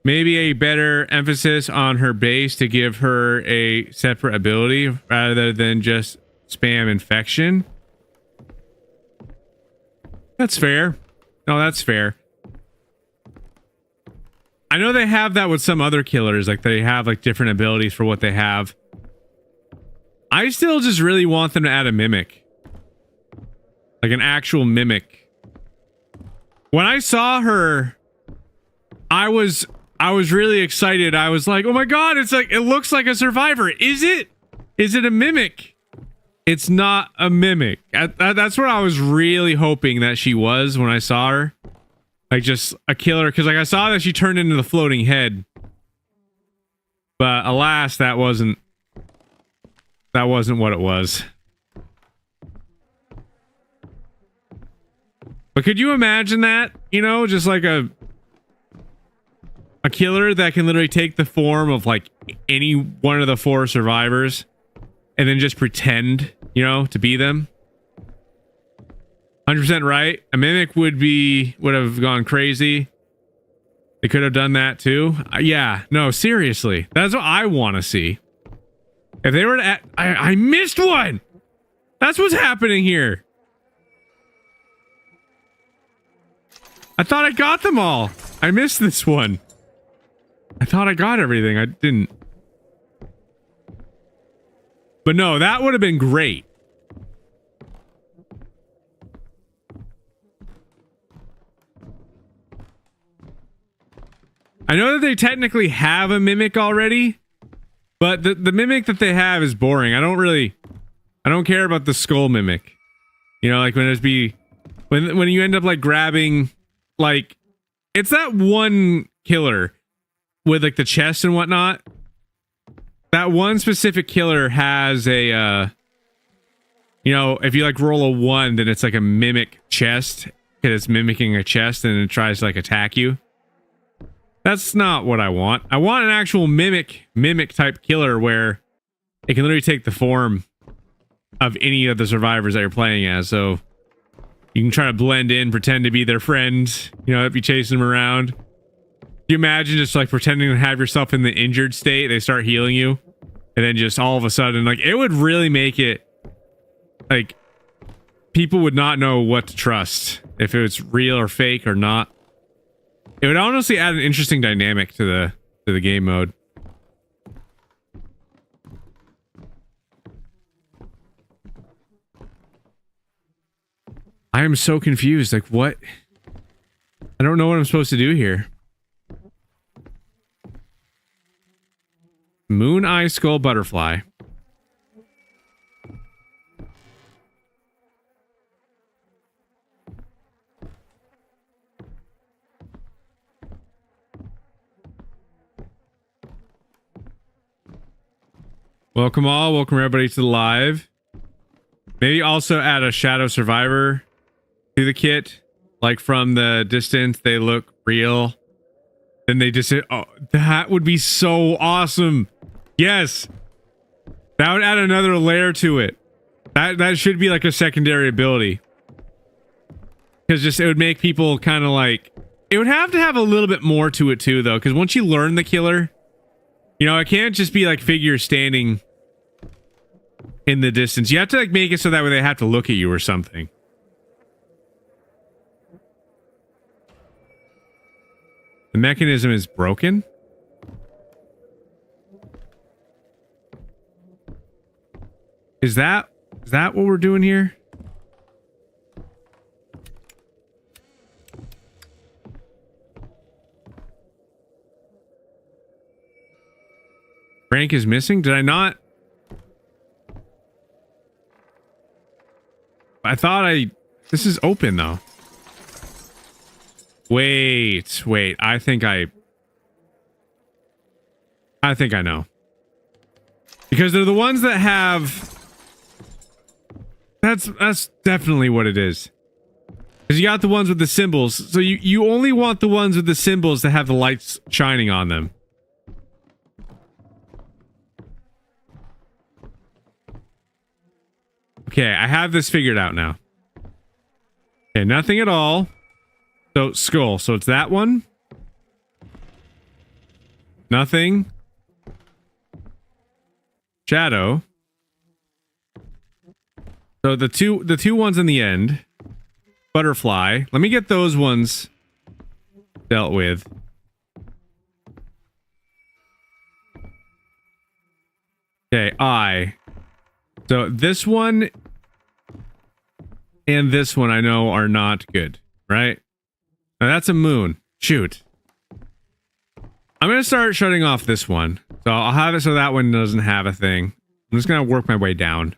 Maybe a better emphasis on her base to give her a separate ability rather than just spam infection. That's fair. No, that's fair. I know they have that with some other killers, like they have like different abilities for what they have. I still just really want them to add a mimic. Like an actual mimic. When I saw her, I was really excited. I was like, oh my god, it's like, it looks like a survivor. Is it? Is it a mimic? It's not a mimic. That's what I was really hoping that she was when I saw her. Like just a killer. Because like I saw that she turned into the floating head. But alas, that wasn't what it was. But could you imagine that? You know, just like a killer that can literally take the form of like any one of the 4 survivors and then just pretend, you know, to be them. 100% right. A mimic would have gone crazy. They could have done that too. Yeah, no, seriously. That's what I want to see. If they were to I missed one. That's what's happening here. I thought I got them all. I missed this one. I thought I got everything. I didn't. But no, that would have been great. I know that they technically have a mimic already, but the mimic that they have is boring. I don't care about the skull mimic. You know, like when you end up like grabbing, like, it's that one killer with like the chest and whatnot. That one specific killer has a, you know, if you like roll a 1, then it's like a mimic chest because it's mimicking a chest and it tries to like attack you. That's not what I want. I want an actual mimic type killer where it can literally take the form of any of the survivors that you're playing as. So you can try to blend in, pretend to be their friend, you know, be chasing them around. You imagine just like pretending to have yourself in the injured state, they start healing you, and then just all of a sudden, like, it would really make it like people would not know what to trust if it was real or fake or not. It would honestly add an interesting dynamic to the game mode. I am so confused. Like, what? I don't know what I'm supposed to do here. Moon Eye Skull Butterfly. Welcome all. Welcome everybody to the live. Maybe also add a Shadow Survivor to the kit. Like from the distance, they look real. Then they just, oh, that would be so awesome. Yes. That would add another layer to it. That should be like a secondary ability. Because just it would make people kind of like, it would have to have a little bit more to it too, though. Because once you learn the killer, you know, it can't just be like figures standing in the distance. You have to like make it so that way they have to look at you or something. The mechanism is broken. Is that what we're doing here? Frank is missing? Did I not? I thought this is open though. Wait. I think I know. Because they're the ones that have... That's definitely what it is. Because you got the ones with the symbols. So you only want the ones with the symbols that have the lights shining on them. Okay, I have this figured out now. Okay, nothing at all. So, skull. So it's that one. Nothing. Shadow. So the two ones in the end. Butterfly. Let me get those ones dealt with. Okay, eye. So this one and this one I know are not good, right? Now that's a moon. Shoot. I'm going to start shutting off this one. So I'll have it so that one doesn't have a thing. I'm just going to work my way down.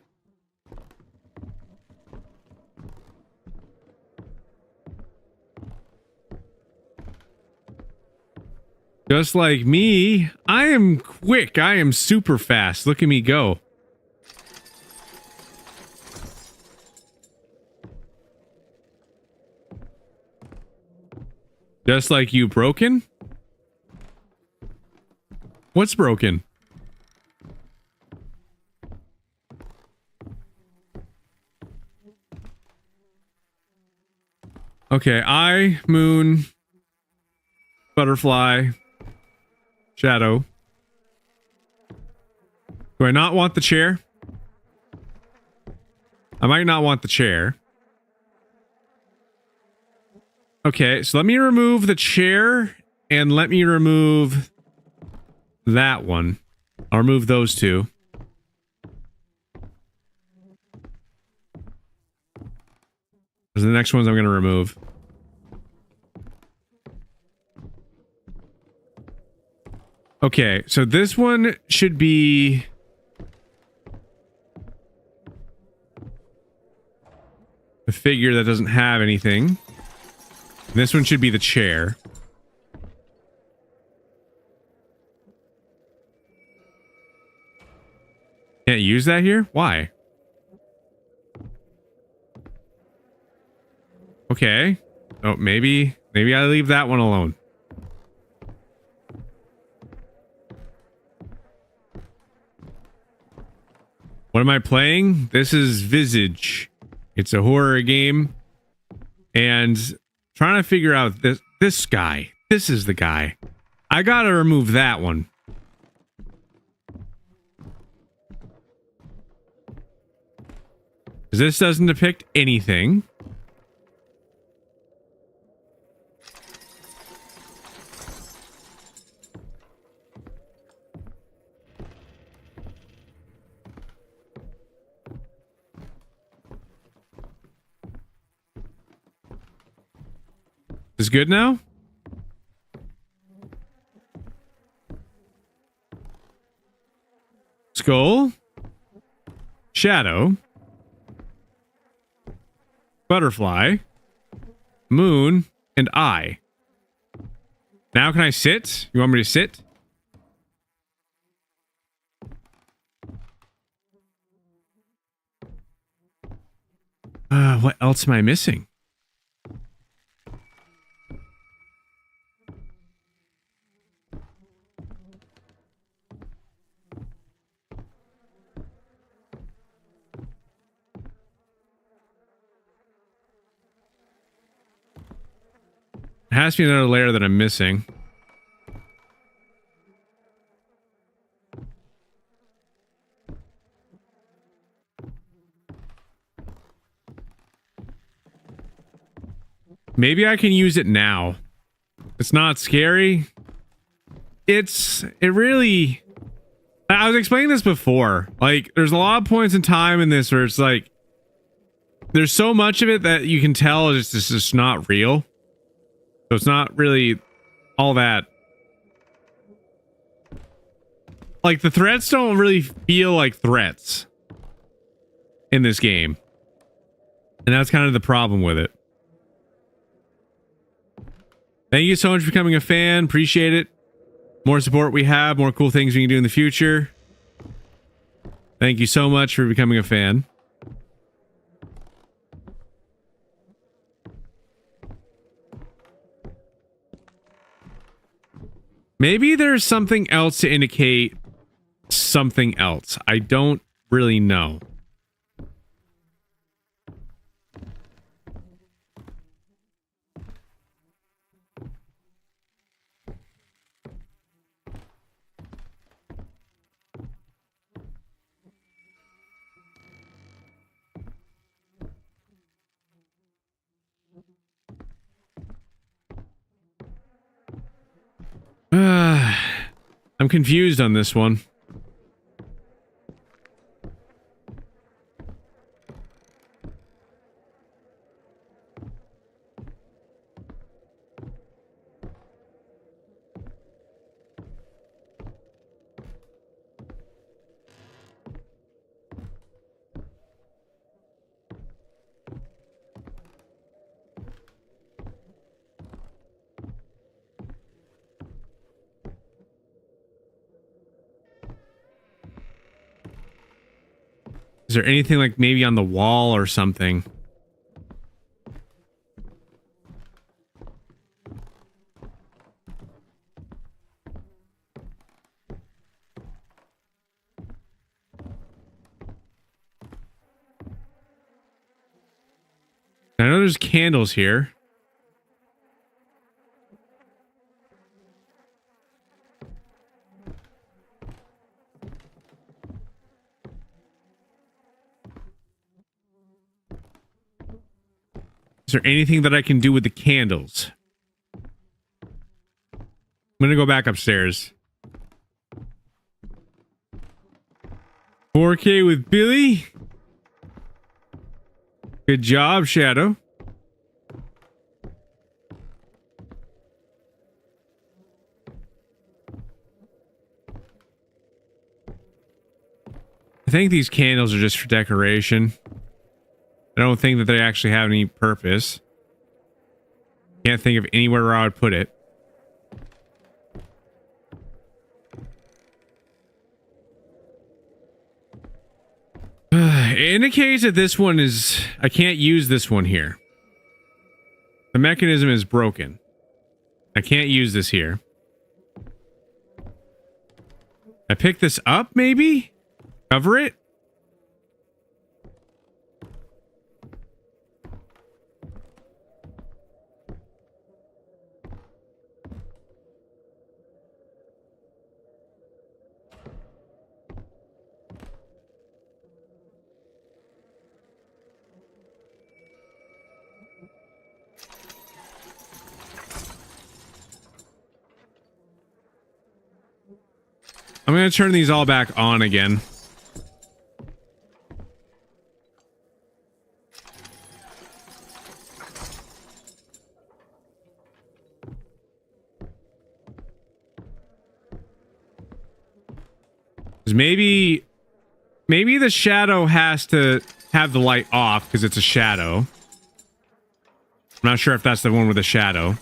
Just like me, I am quick. I am super fast. Look at me go. Just like you, broken? What's broken? Okay, eye, moon, butterfly, shadow. Do I not want the chair? I might not want the chair. Okay, so let me remove the chair and let me remove that one. I'll remove those two. Those are the next ones I'm going to remove. Okay, so this one should be... a figure that doesn't have anything. This one should be the chair. Can't use that here? Why? Okay. Oh, maybe I leave that one alone. What am I playing? This is Visage. It's a horror game. And trying to figure out this guy. This is the guy. I gotta remove that one. This doesn't depict anything. Is good now? Skull. Shadow. Butterfly. Moon. And eye. Now can I sit? You want me to sit? What else am I missing? There has to be another layer that I'm missing. Maybe I can use it now. It's not scary. It really... I was explaining this before. Like, there's a lot of points in time in this where it's like... there's so much of it that you can tell it's just not real. So it's not really all that like the threats don't really feel like threats in this game. And that's kind of the problem with it. Thank you so much for becoming a fan. Appreciate it. More support we have, more cool things we can do in the future. Thank you so much for becoming a fan. Maybe there's something else to indicate something else. I don't really know. I'm confused on this one. Is there anything like maybe on the wall or something? I know there's candles here. Is there anything that I can do with the candles? I'm gonna go back upstairs. 4K with Billy. Good job, Shadow. I think these candles are just for decoration. I don't think that they actually have any purpose. Can't think of anywhere where I would put it. It indicates that this one is... I can't use this one here. The mechanism is broken. I can't use this here. I pick this up, maybe? Cover it? I'm going to turn these all back on again. Maybe the shadow has to have the light off because it's a shadow. I'm not sure if that's the one with a shadow.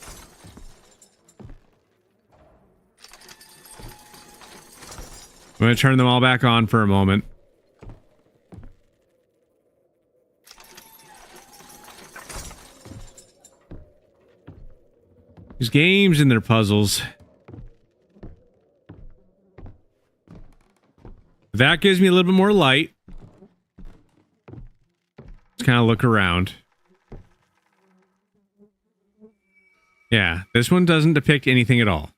I'm going to turn them all back on for a moment. These games and their puzzles. That gives me a little bit more light. Let's kind of look around. Yeah, this one doesn't depict anything at all.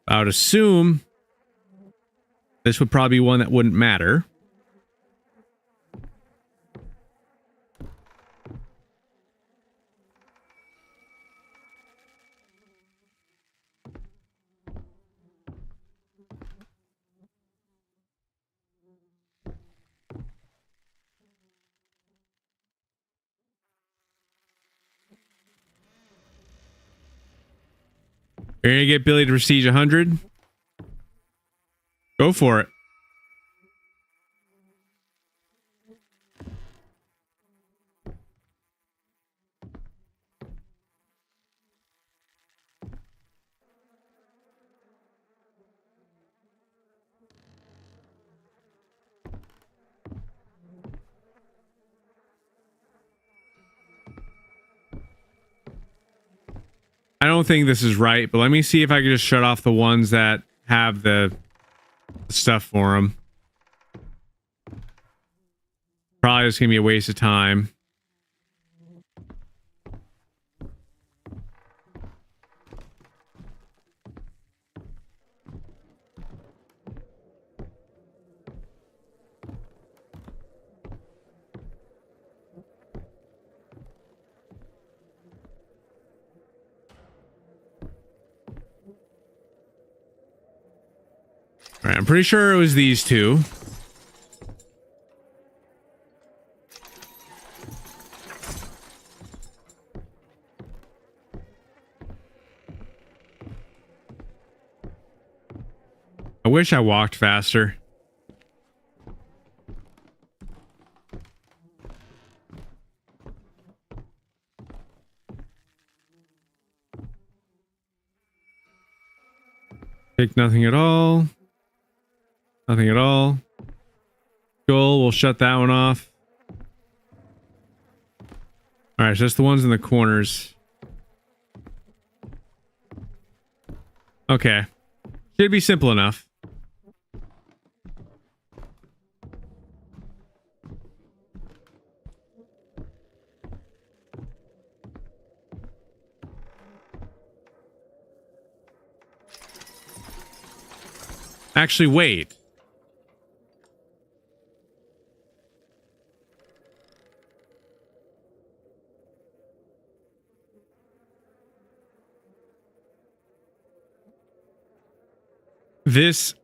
I would assume this would probably be one that wouldn't matter. You're gonna get Billy to Prestige 100? Go for it. I don't think this is right, but let me see if I can just shut off the ones that have the stuff for them. Probably just gonna be a waste of time. All right, I'm pretty sure it was these two. I wish I walked faster. Take nothing at all. Nothing at all. Cool, we'll shut that one off. Alright, so just the ones in the corners. Okay. Should be simple enough. Actually, wait.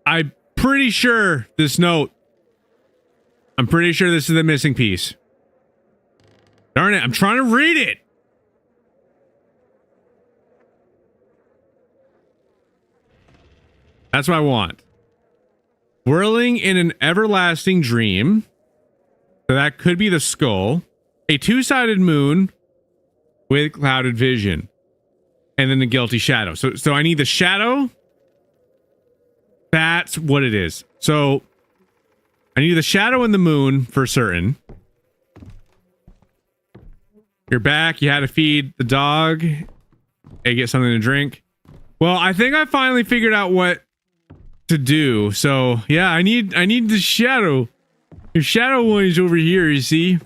I'm pretty sure this note. I'm pretty sure this is the missing piece. Darn it, I'm trying to read it. That's what I want. Whirling in an everlasting dream. So that could be the skull. A two-sided moon with clouded vision. And then the guilty shadow. So I need the shadow. That's what it is. So I need the shadow and the moon for certain. You're back. You had to feed the dog. Hey, get something to drink. Well, I think I finally figured out what to do. So yeah, I need the shadow. Your shadow one is over here, you see.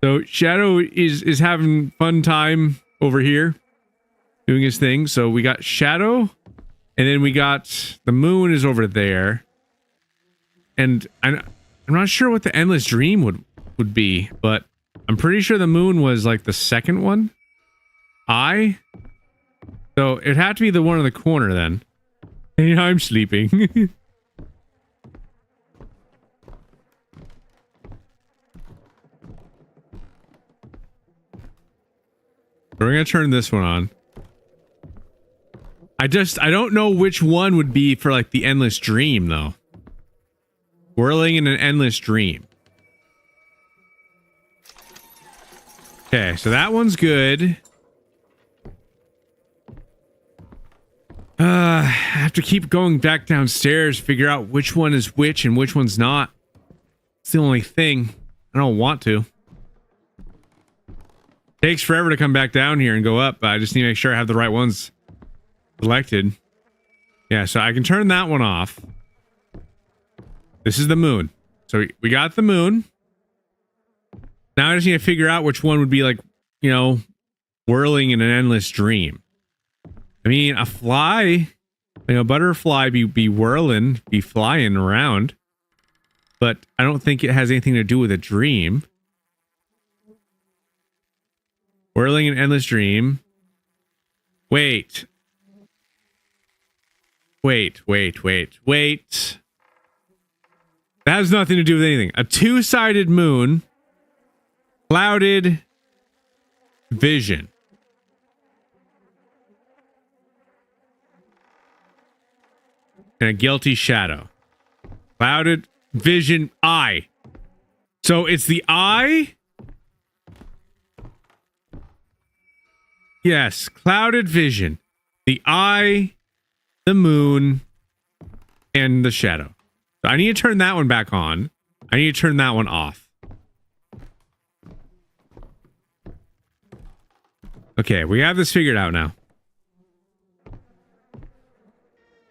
So shadow is having fun time over here doing his thing. So we got shadow, and then we got the moon is over there. And I'm not sure what the endless dream would be, but I'm pretty sure the moon was like the second one. So it'd have to be the one in the corner then. Hey, I'm sleeping. We're gonna turn this one on. I don't know which one would be for like the endless dream though. Whirling in an endless dream. Okay, so that one's good. I have to keep going back downstairs, figure out which one is which and which one's not. It's the only thing. I don't want to. Takes forever to come back down here and go up, but I just need to make sure I have the right ones selected. Yeah, so I can turn that one off. This is the moon. So we got the moon. Now I just need to figure out which one would be like, you know, whirling in an endless dream. I mean, a fly, like a butterfly be whirling, be flying around. But I don't think it has anything to do with a dream. Whirling an endless dream. Wait. That has nothing to do with anything. A two-sided moon. Clouded vision. and a guilty shadow. Clouded vision eye. So it's the eye? Yes, clouded vision. The eye, the moon, and the shadow. So I need to turn that one back on. I need to turn that one off. Okay, we have this figured out now.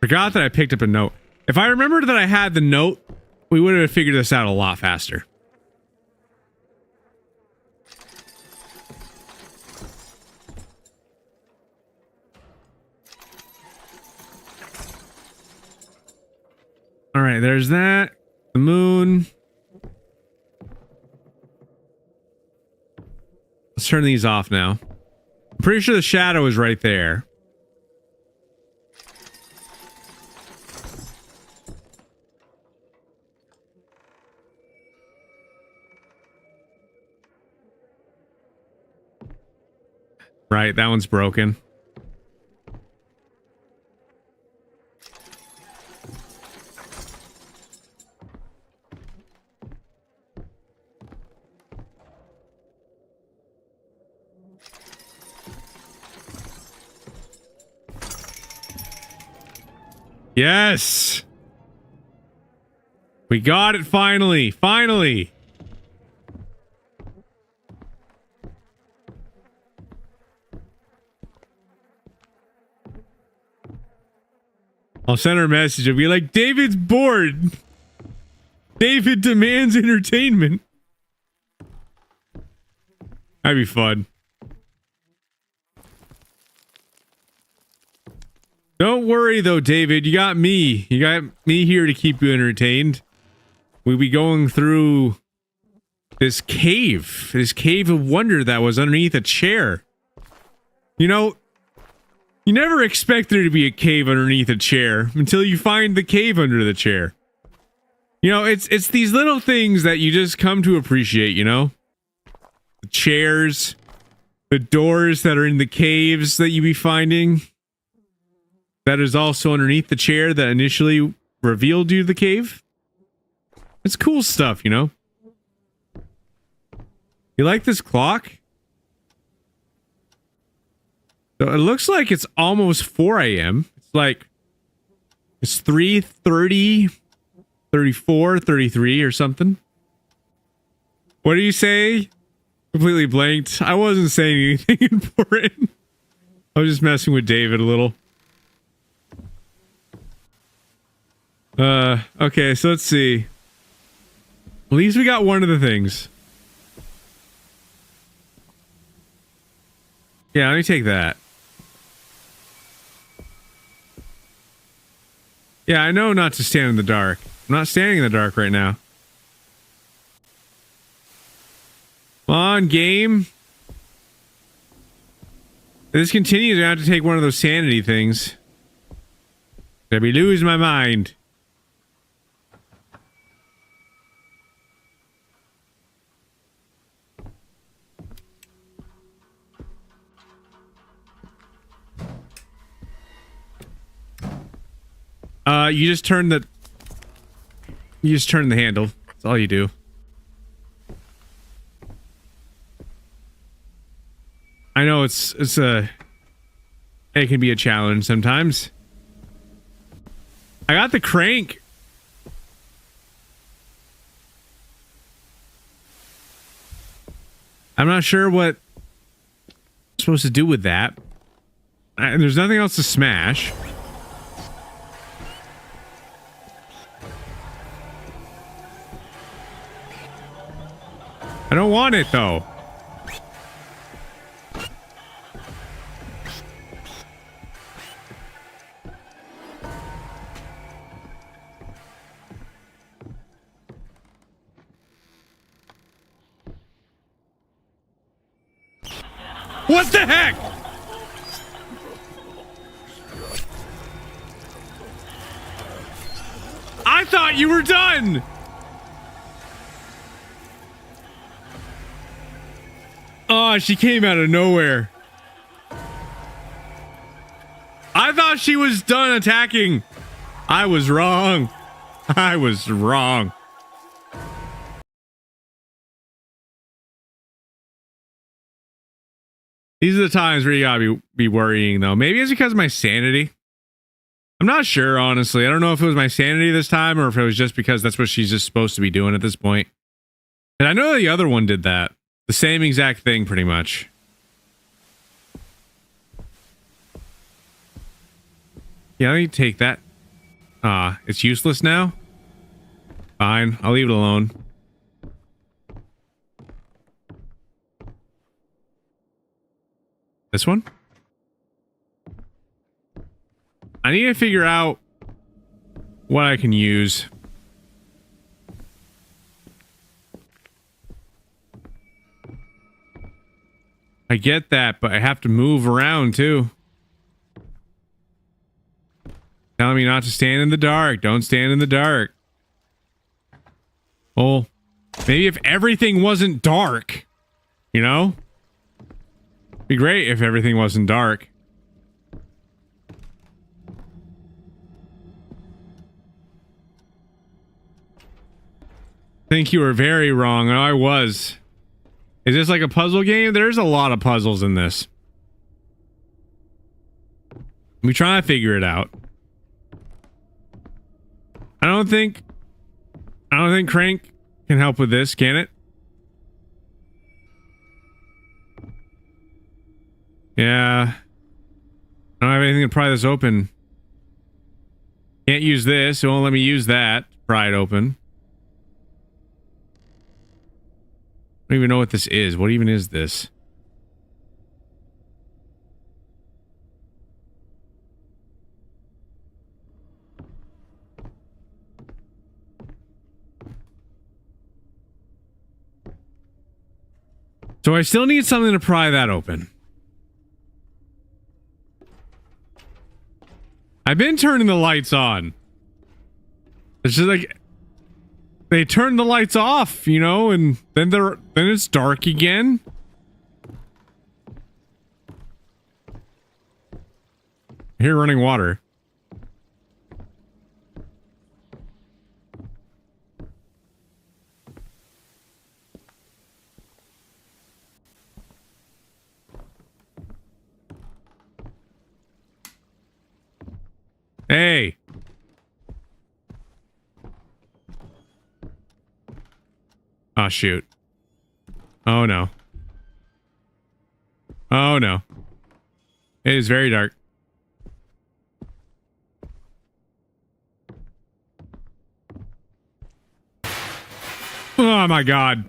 Forgot that I picked up a note. If I remembered that I had the note, we would have figured this out a lot faster. All right, there's that. The moon. Let's turn these off now. I'm pretty sure the shadow is right there. Right, that one's broken. Yes! We got it finally! Finally! I'll send her a message and be like, David's bored! David demands entertainment! That'd be fun. Don't worry though, David. You got me. You got me here to keep you entertained. We'll be going through this cave of wonder that was underneath a chair. You know, you never expect there to be a cave underneath a chair until you find the cave under the chair. You know, it's these little things that you just come to appreciate, you know? The chairs, the doors that are in the caves that you be finding. That is also underneath the chair that initially revealed you the cave. It's cool stuff, you know? You like this clock? So it looks like it's almost 4 a.m. It's like, it's 3:30, 34, 33 or something. What do you say? Completely blanked. I wasn't saying anything important. I was just messing with David a little. Okay, so let's see. At least we got one of the things. Yeah, let me take that. Yeah, I know not to stand in the dark. I'm not standing in the dark right now. Come on, game. If this continues, I have to take one of those sanity things. I'll be losing my mind. You just turn the handle. That's all you do. I know it can be a challenge sometimes. I got the crank. I'm not sure what I'm supposed to do with that. And there's nothing else to smash. I don't want it though. What the heck? I thought you were done. Oh, she came out of nowhere. I thought she was done attacking. I was wrong. I was wrong. These are the times where you gotta be worrying, though. Maybe it's because of my sanity. I'm not sure, honestly. I don't know if it was my sanity this time or if it was just because that's what she's just supposed to be doing at this point. And I know the other one did that. The same exact thing, pretty much. Yeah, let me take that. It's useless now? Fine, I'll leave it alone. This one? I need to figure out what I can use. I get that, but I have to move around too. Telling me not to stand in the dark. Don't stand in the dark. Oh, maybe if everything wasn't dark, you know? It'd be great if everything wasn't dark. I think you were very wrong. I was. Is this like a puzzle game? There's a lot of puzzles in this. We try to figure it out. I don't think Crank can help with this, can it? Yeah. I don't have anything to pry this open. Can't use this. It won't let me use that. Pry it open. I don't even know what this is. What even is this? So I still need something to pry that open. I've been turning the lights on. It's just like they turn the lights off, you know, and then it's dark again. I hear running water. Hey. Oh, shoot. Oh, no. Oh, no. It is very dark. Oh, my God.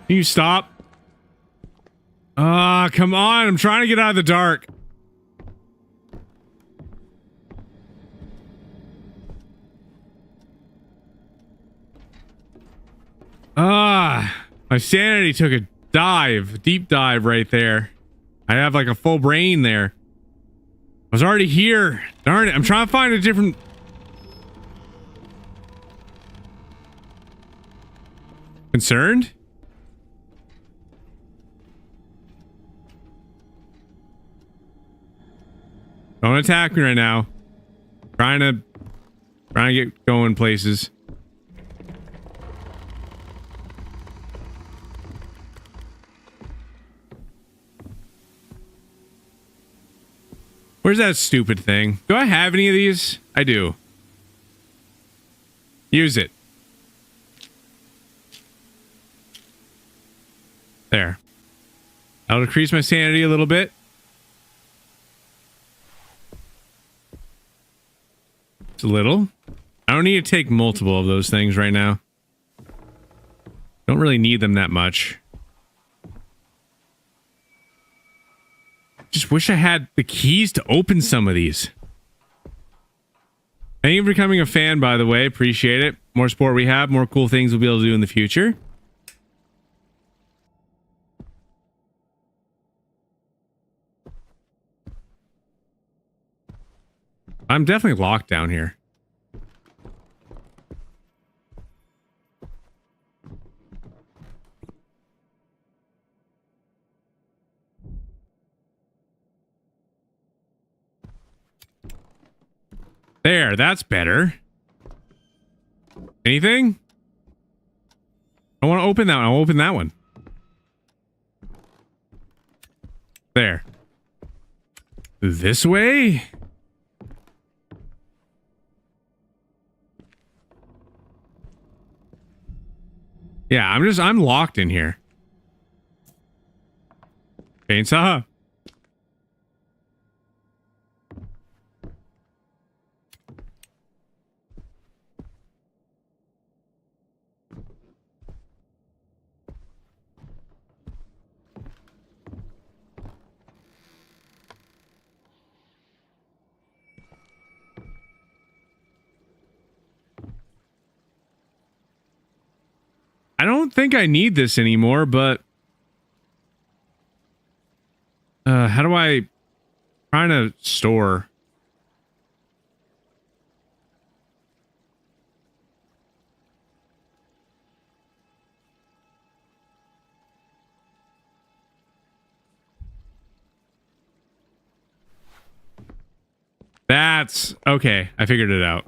Can you stop? Ah, come on. I'm trying to get out of the dark. My sanity took a deep dive right there. I have like a full brain there. I was already here. Darn it. I'm trying to find a different... Concerned? Don't attack me right now. Trying to get going places. Where's that stupid thing? Do I have any of these? I do. Use it. There. That'll decrease my sanity a little bit. It's a little. I don't need to take multiple of those things right now. Don't really need them that much. Just wish I had the keys to open some of these. Thank you for becoming a fan, by the way. Appreciate it. More support we have, more cool things we'll be able to do in the future. I'm definitely locked down here. There, that's better. Anything? I want to open that one. I'll open that one. There. This way? Yeah, I'm locked in here. Chainsaw. I don't think I need this anymore, but how do I trying to store? That's okay. I figured it out.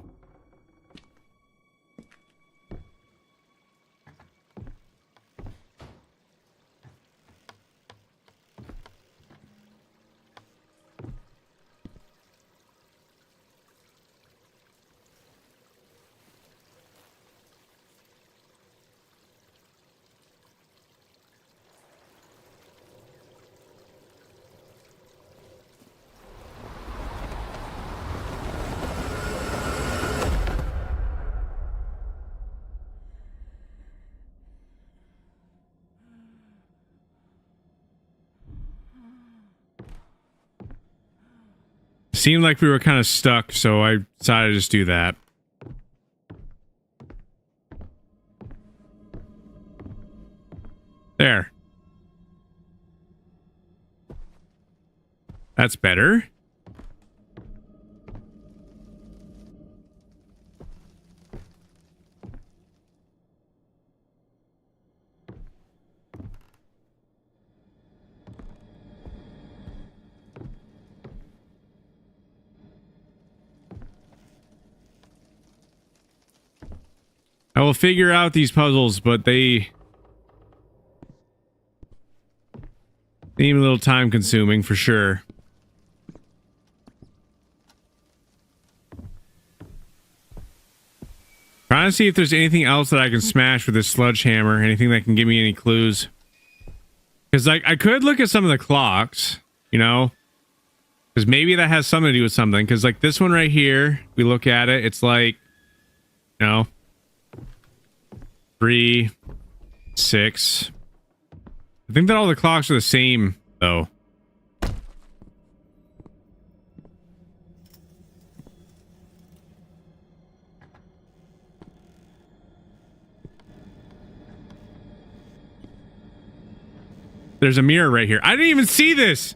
Seemed like we were kind of stuck, so I decided to just do that. There. That's better. I will figure out these puzzles, but they seem a little time consuming for sure. Trying to see if there's anything else that I can smash with this sledgehammer, anything that can give me any clues. Because like I could look at some of the clocks, you know, because maybe that has something to do with something. Because like this one right here, we look at it, it's like, you know, 3, 6. I think that all the clocks are the same, though. There's a mirror right here. I didn't even see this.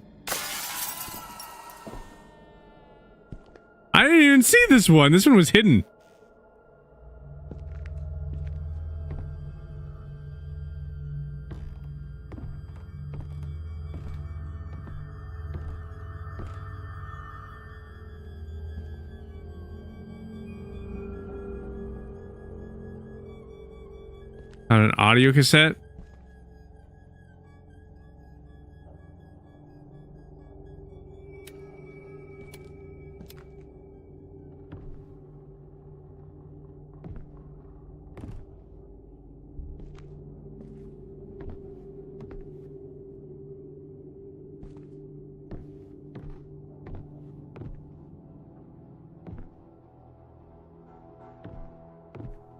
I didn't even see this one. This one was hidden. On an audio cassette?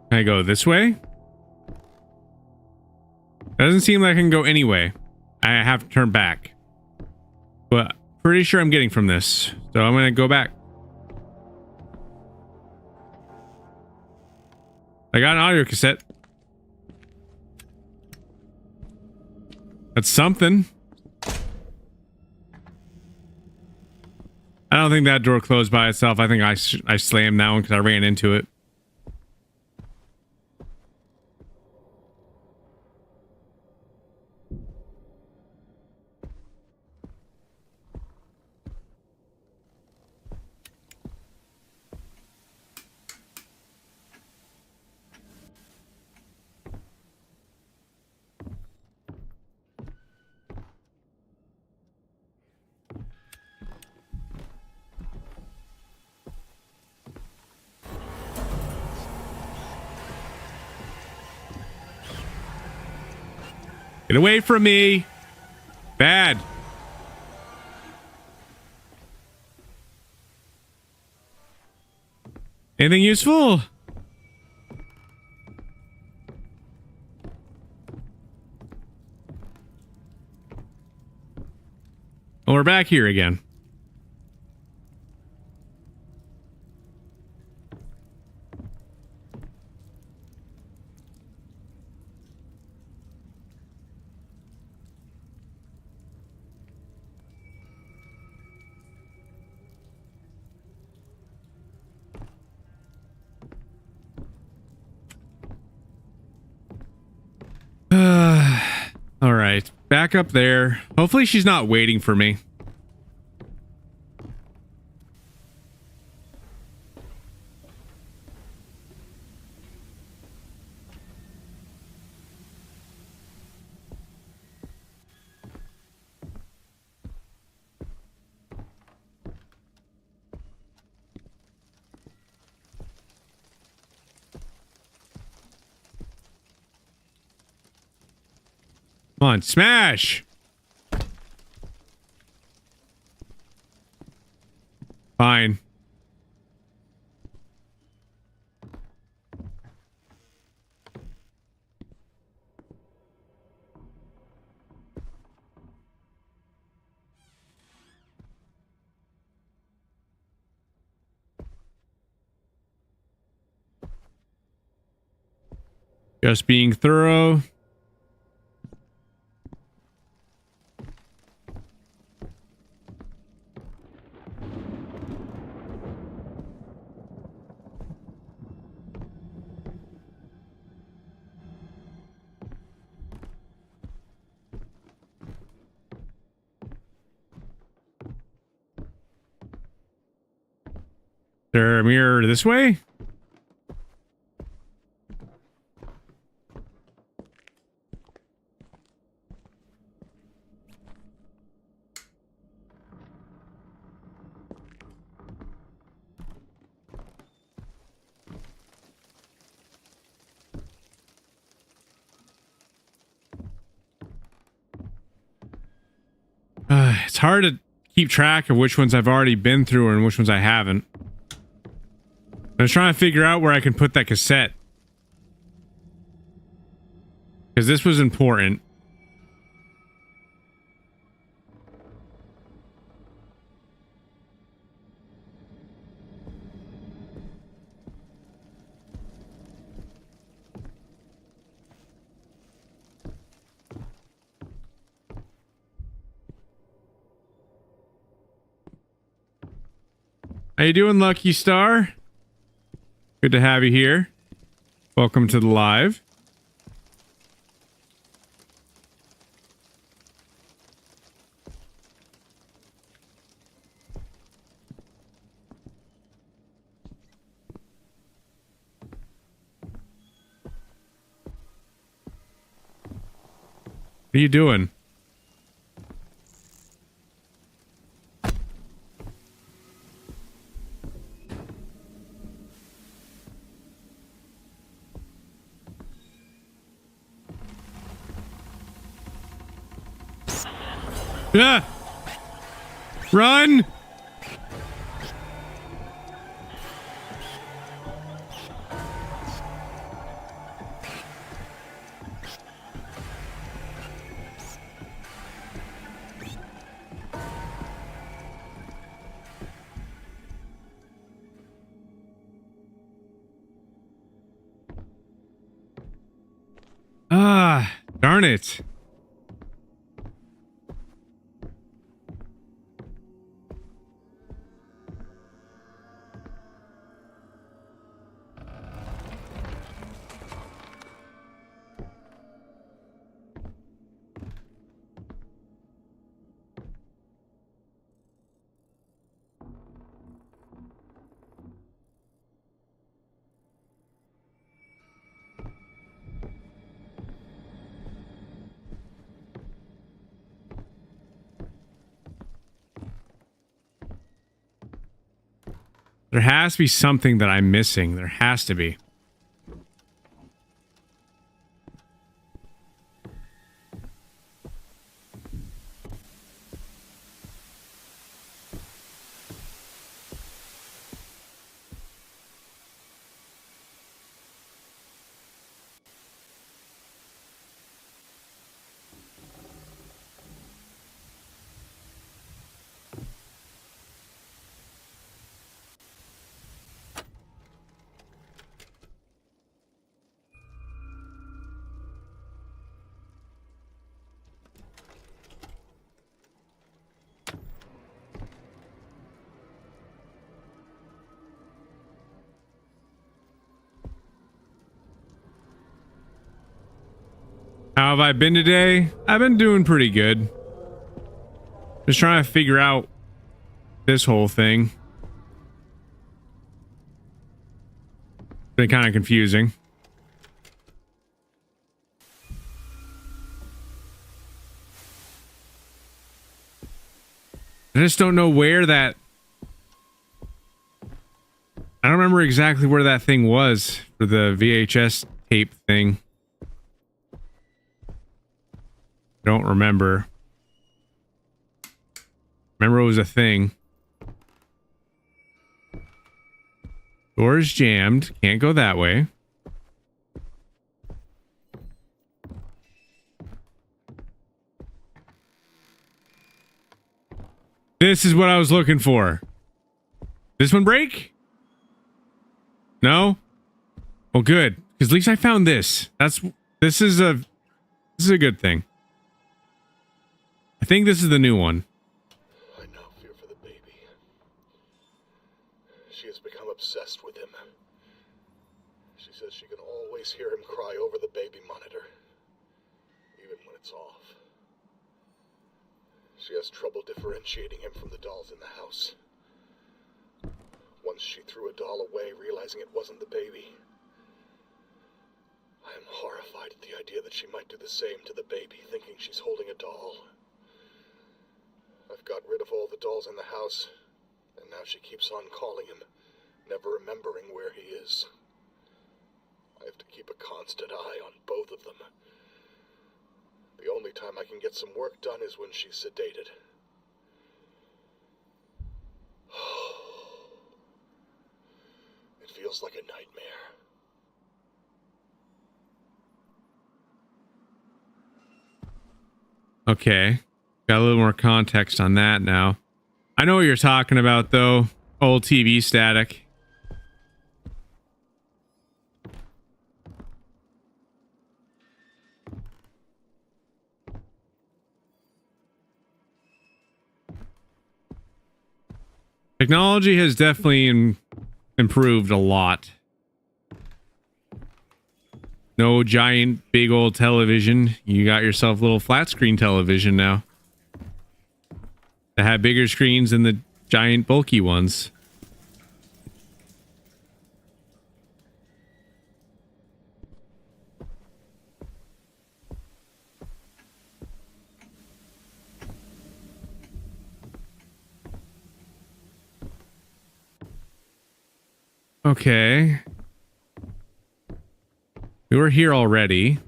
Can I go this way? Doesn't seem like I can go any way. I have to turn back. But pretty sure I'm getting from this. So I'm gonna go back. I got an audio cassette. That's something. I don't think that door closed by itself. I think I slammed that one because I ran into it. Get away from me. Bad. Anything useful? Well, we're back here again. All right, back up there. Hopefully she's not waiting for me. Come on, smash! Fine. Just being thorough. Is there a mirror this way? It's hard to keep track of which ones I've already been through and which ones I haven't. I was trying to figure out where I can put that cassette. Because this was important. How you doing, Lucky Star? Good to have you here. Welcome to the live. What are you doing? Ah! Run! Ah, darn it. There has to be something that I'm missing. There has to be. How have I been today? I've been doing pretty good. Just trying to figure out this whole thing. Been kind of confusing. I just don't know where that... I don't remember exactly where that thing was for the VHS tape thing. Don't remember. Remember it was a thing. Door's jammed. Can't go that way. This is what I was looking for. This one break? No? Well, good. Because at least I found this. This is a good thing. I think this is the new one. I now fear for the baby. She has become obsessed with him. She says she can always hear him cry over the baby monitor, even when it's off. She has trouble differentiating him from the dolls in the house. Once she threw a doll away, realizing it wasn't the baby. I am horrified at the idea that she might do the same to the baby, thinking she's holding a doll. I've got rid of all the dolls in the house, and now she keeps on calling him, never remembering where he is. I have to keep a constant eye on both of them. The only time I can get some work done is when she's sedated. It feels like a nightmare. Okay. Got a little more context on that now. I know what you're talking about, though. Old TV static. Technology has definitely improved a lot. No giant big old television. You got yourself a little flat screen television now. That have bigger screens than the giant bulky ones. Okay. We were here already.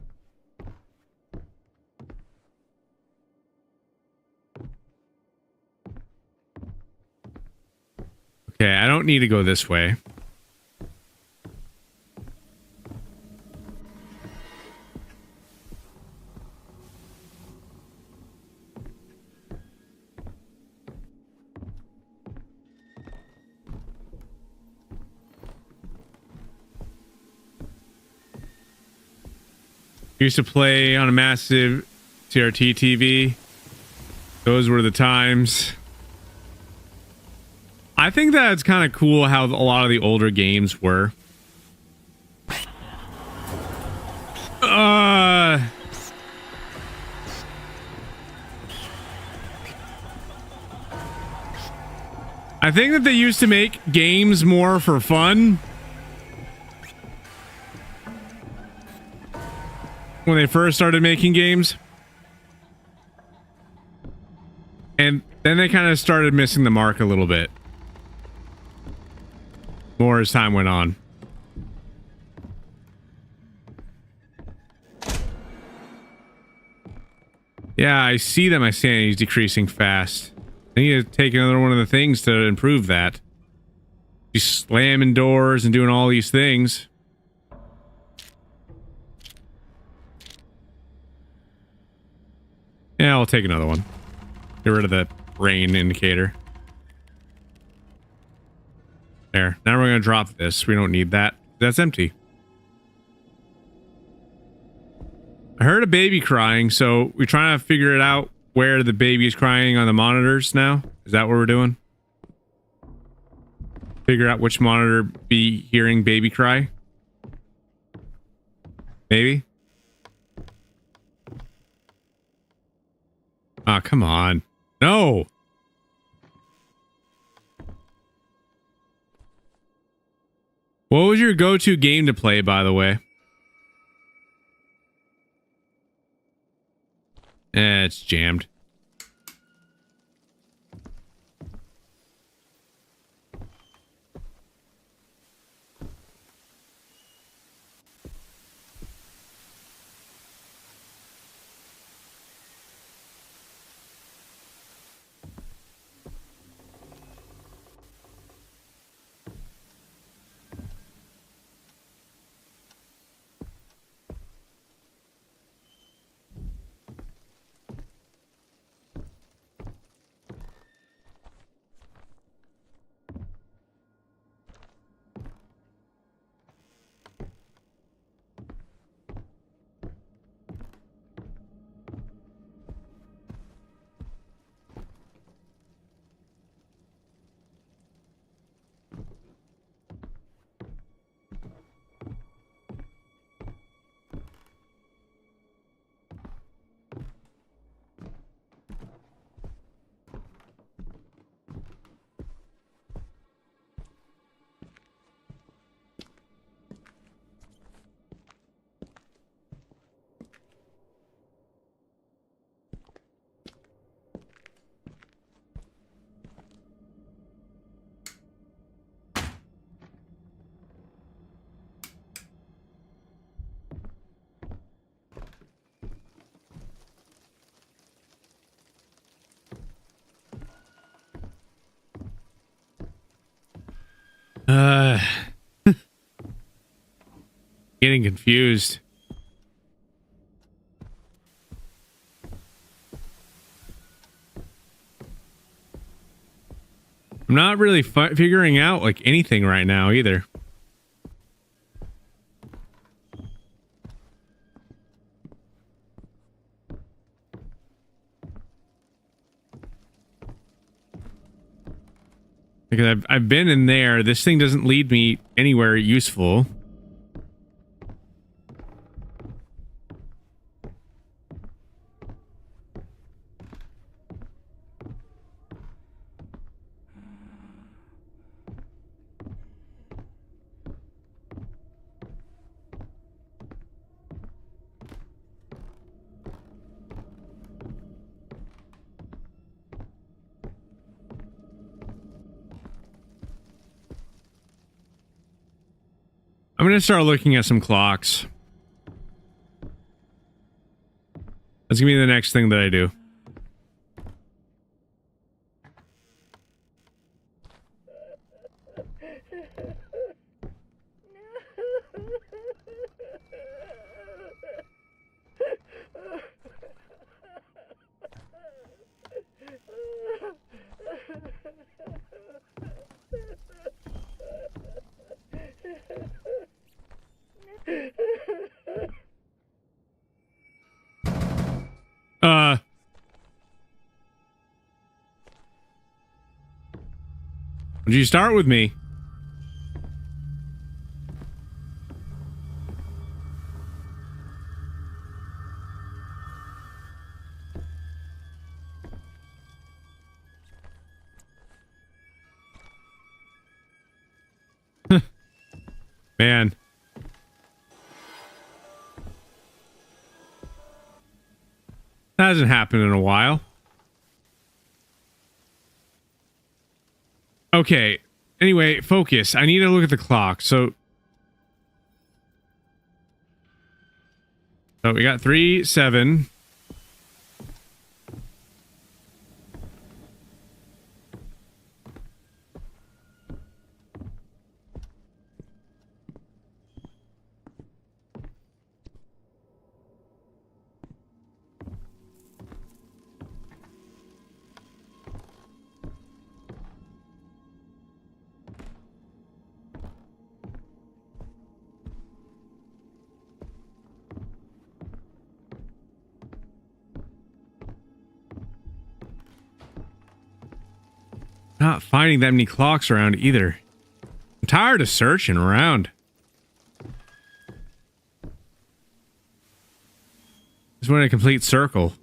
Okay, I don't need to go this way. Used to play on a massive CRT TV. Those were the times. I think that's kind of cool how a lot of the older games were. I think that they used to make games more for fun. When they first started making games. And then they kind of started missing the mark a little bit. More as time went on. Yeah, I see that my sanity is decreasing fast. I need to take another one of the things to improve that. You slamming doors and doing all these things. Yeah, I'll take another one. Get rid of the rain indicator. There. Now we're going to drop this. We don't need that. That's empty. I heard a baby crying, so we're trying to figure it out where the baby is crying on the monitors now. Is that what we're doing? Figure out which monitor be hearing baby cry? Maybe? Oh, come on. No. What was your go-to game to play, by the way? It's jammed. Getting confused. I'm not really figuring out like anything right now either. Because I've been in there. This thing doesn't lead me anywhere useful. I'm going to start looking at some clocks. That's going to be the next thing that I do. Would you start with me? Man. That hasn't happened in a while. Okay. Anyway, focus. I need to look at the clock. So we got 3, 7. Not finding that many clocks around either. I'm tired of searching around. Just want a complete circle.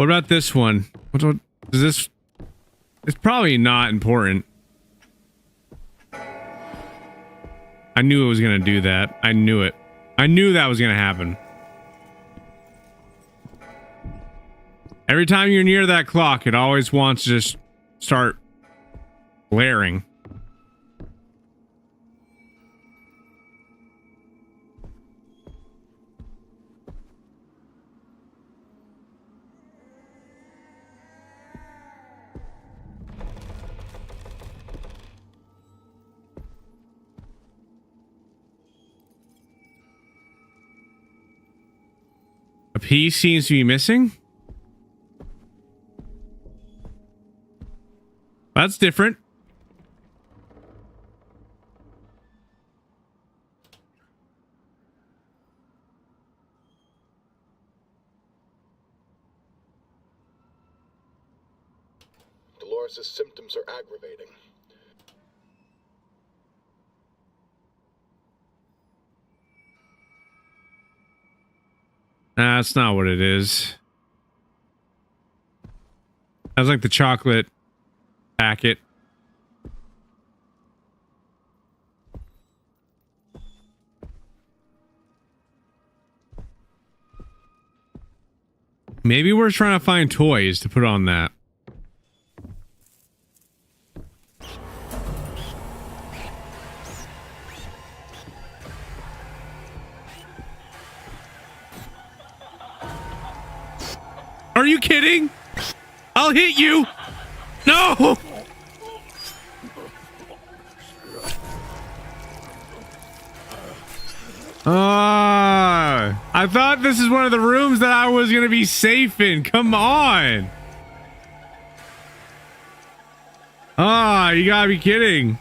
What about this one? What is this? It's probably not important. I knew it was going to do that. I knew it. I knew that was going to happen. Every time you're near that clock, it always wants to just start blaring. A piece seems to be missing. That's different. Dolores' symptoms are aggravating. Nah, that's not what it is. Sounds like the chocolate packet. Maybe we're trying to find toys to put on that. Are you kidding? I'll hit you. No. I thought this is one of the rooms that I was going to be safe in. Come on. You gotta be kidding.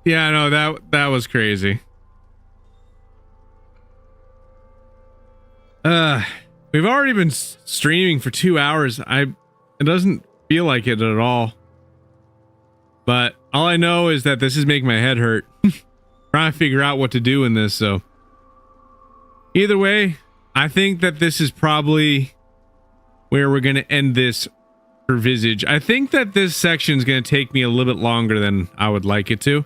Yeah, no, that was crazy. We've already been streaming for 2 hours. It doesn't feel like it at all. But all I know is that this is making my head hurt. Trying to figure out what to do in this, so. Either way, I think that this is probably where we're going to end this for Visage. I think that this section is going to take me a little bit longer than I would like it to.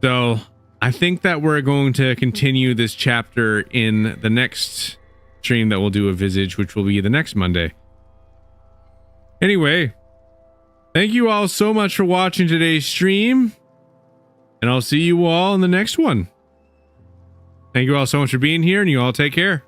So I think that we're going to continue this chapter in the next stream that we'll do a Visage, which will be the next Monday. Anyway, thank you all so much for watching today's stream, and I'll see you all in the next one. Thank you all so much for being here, and you all take care.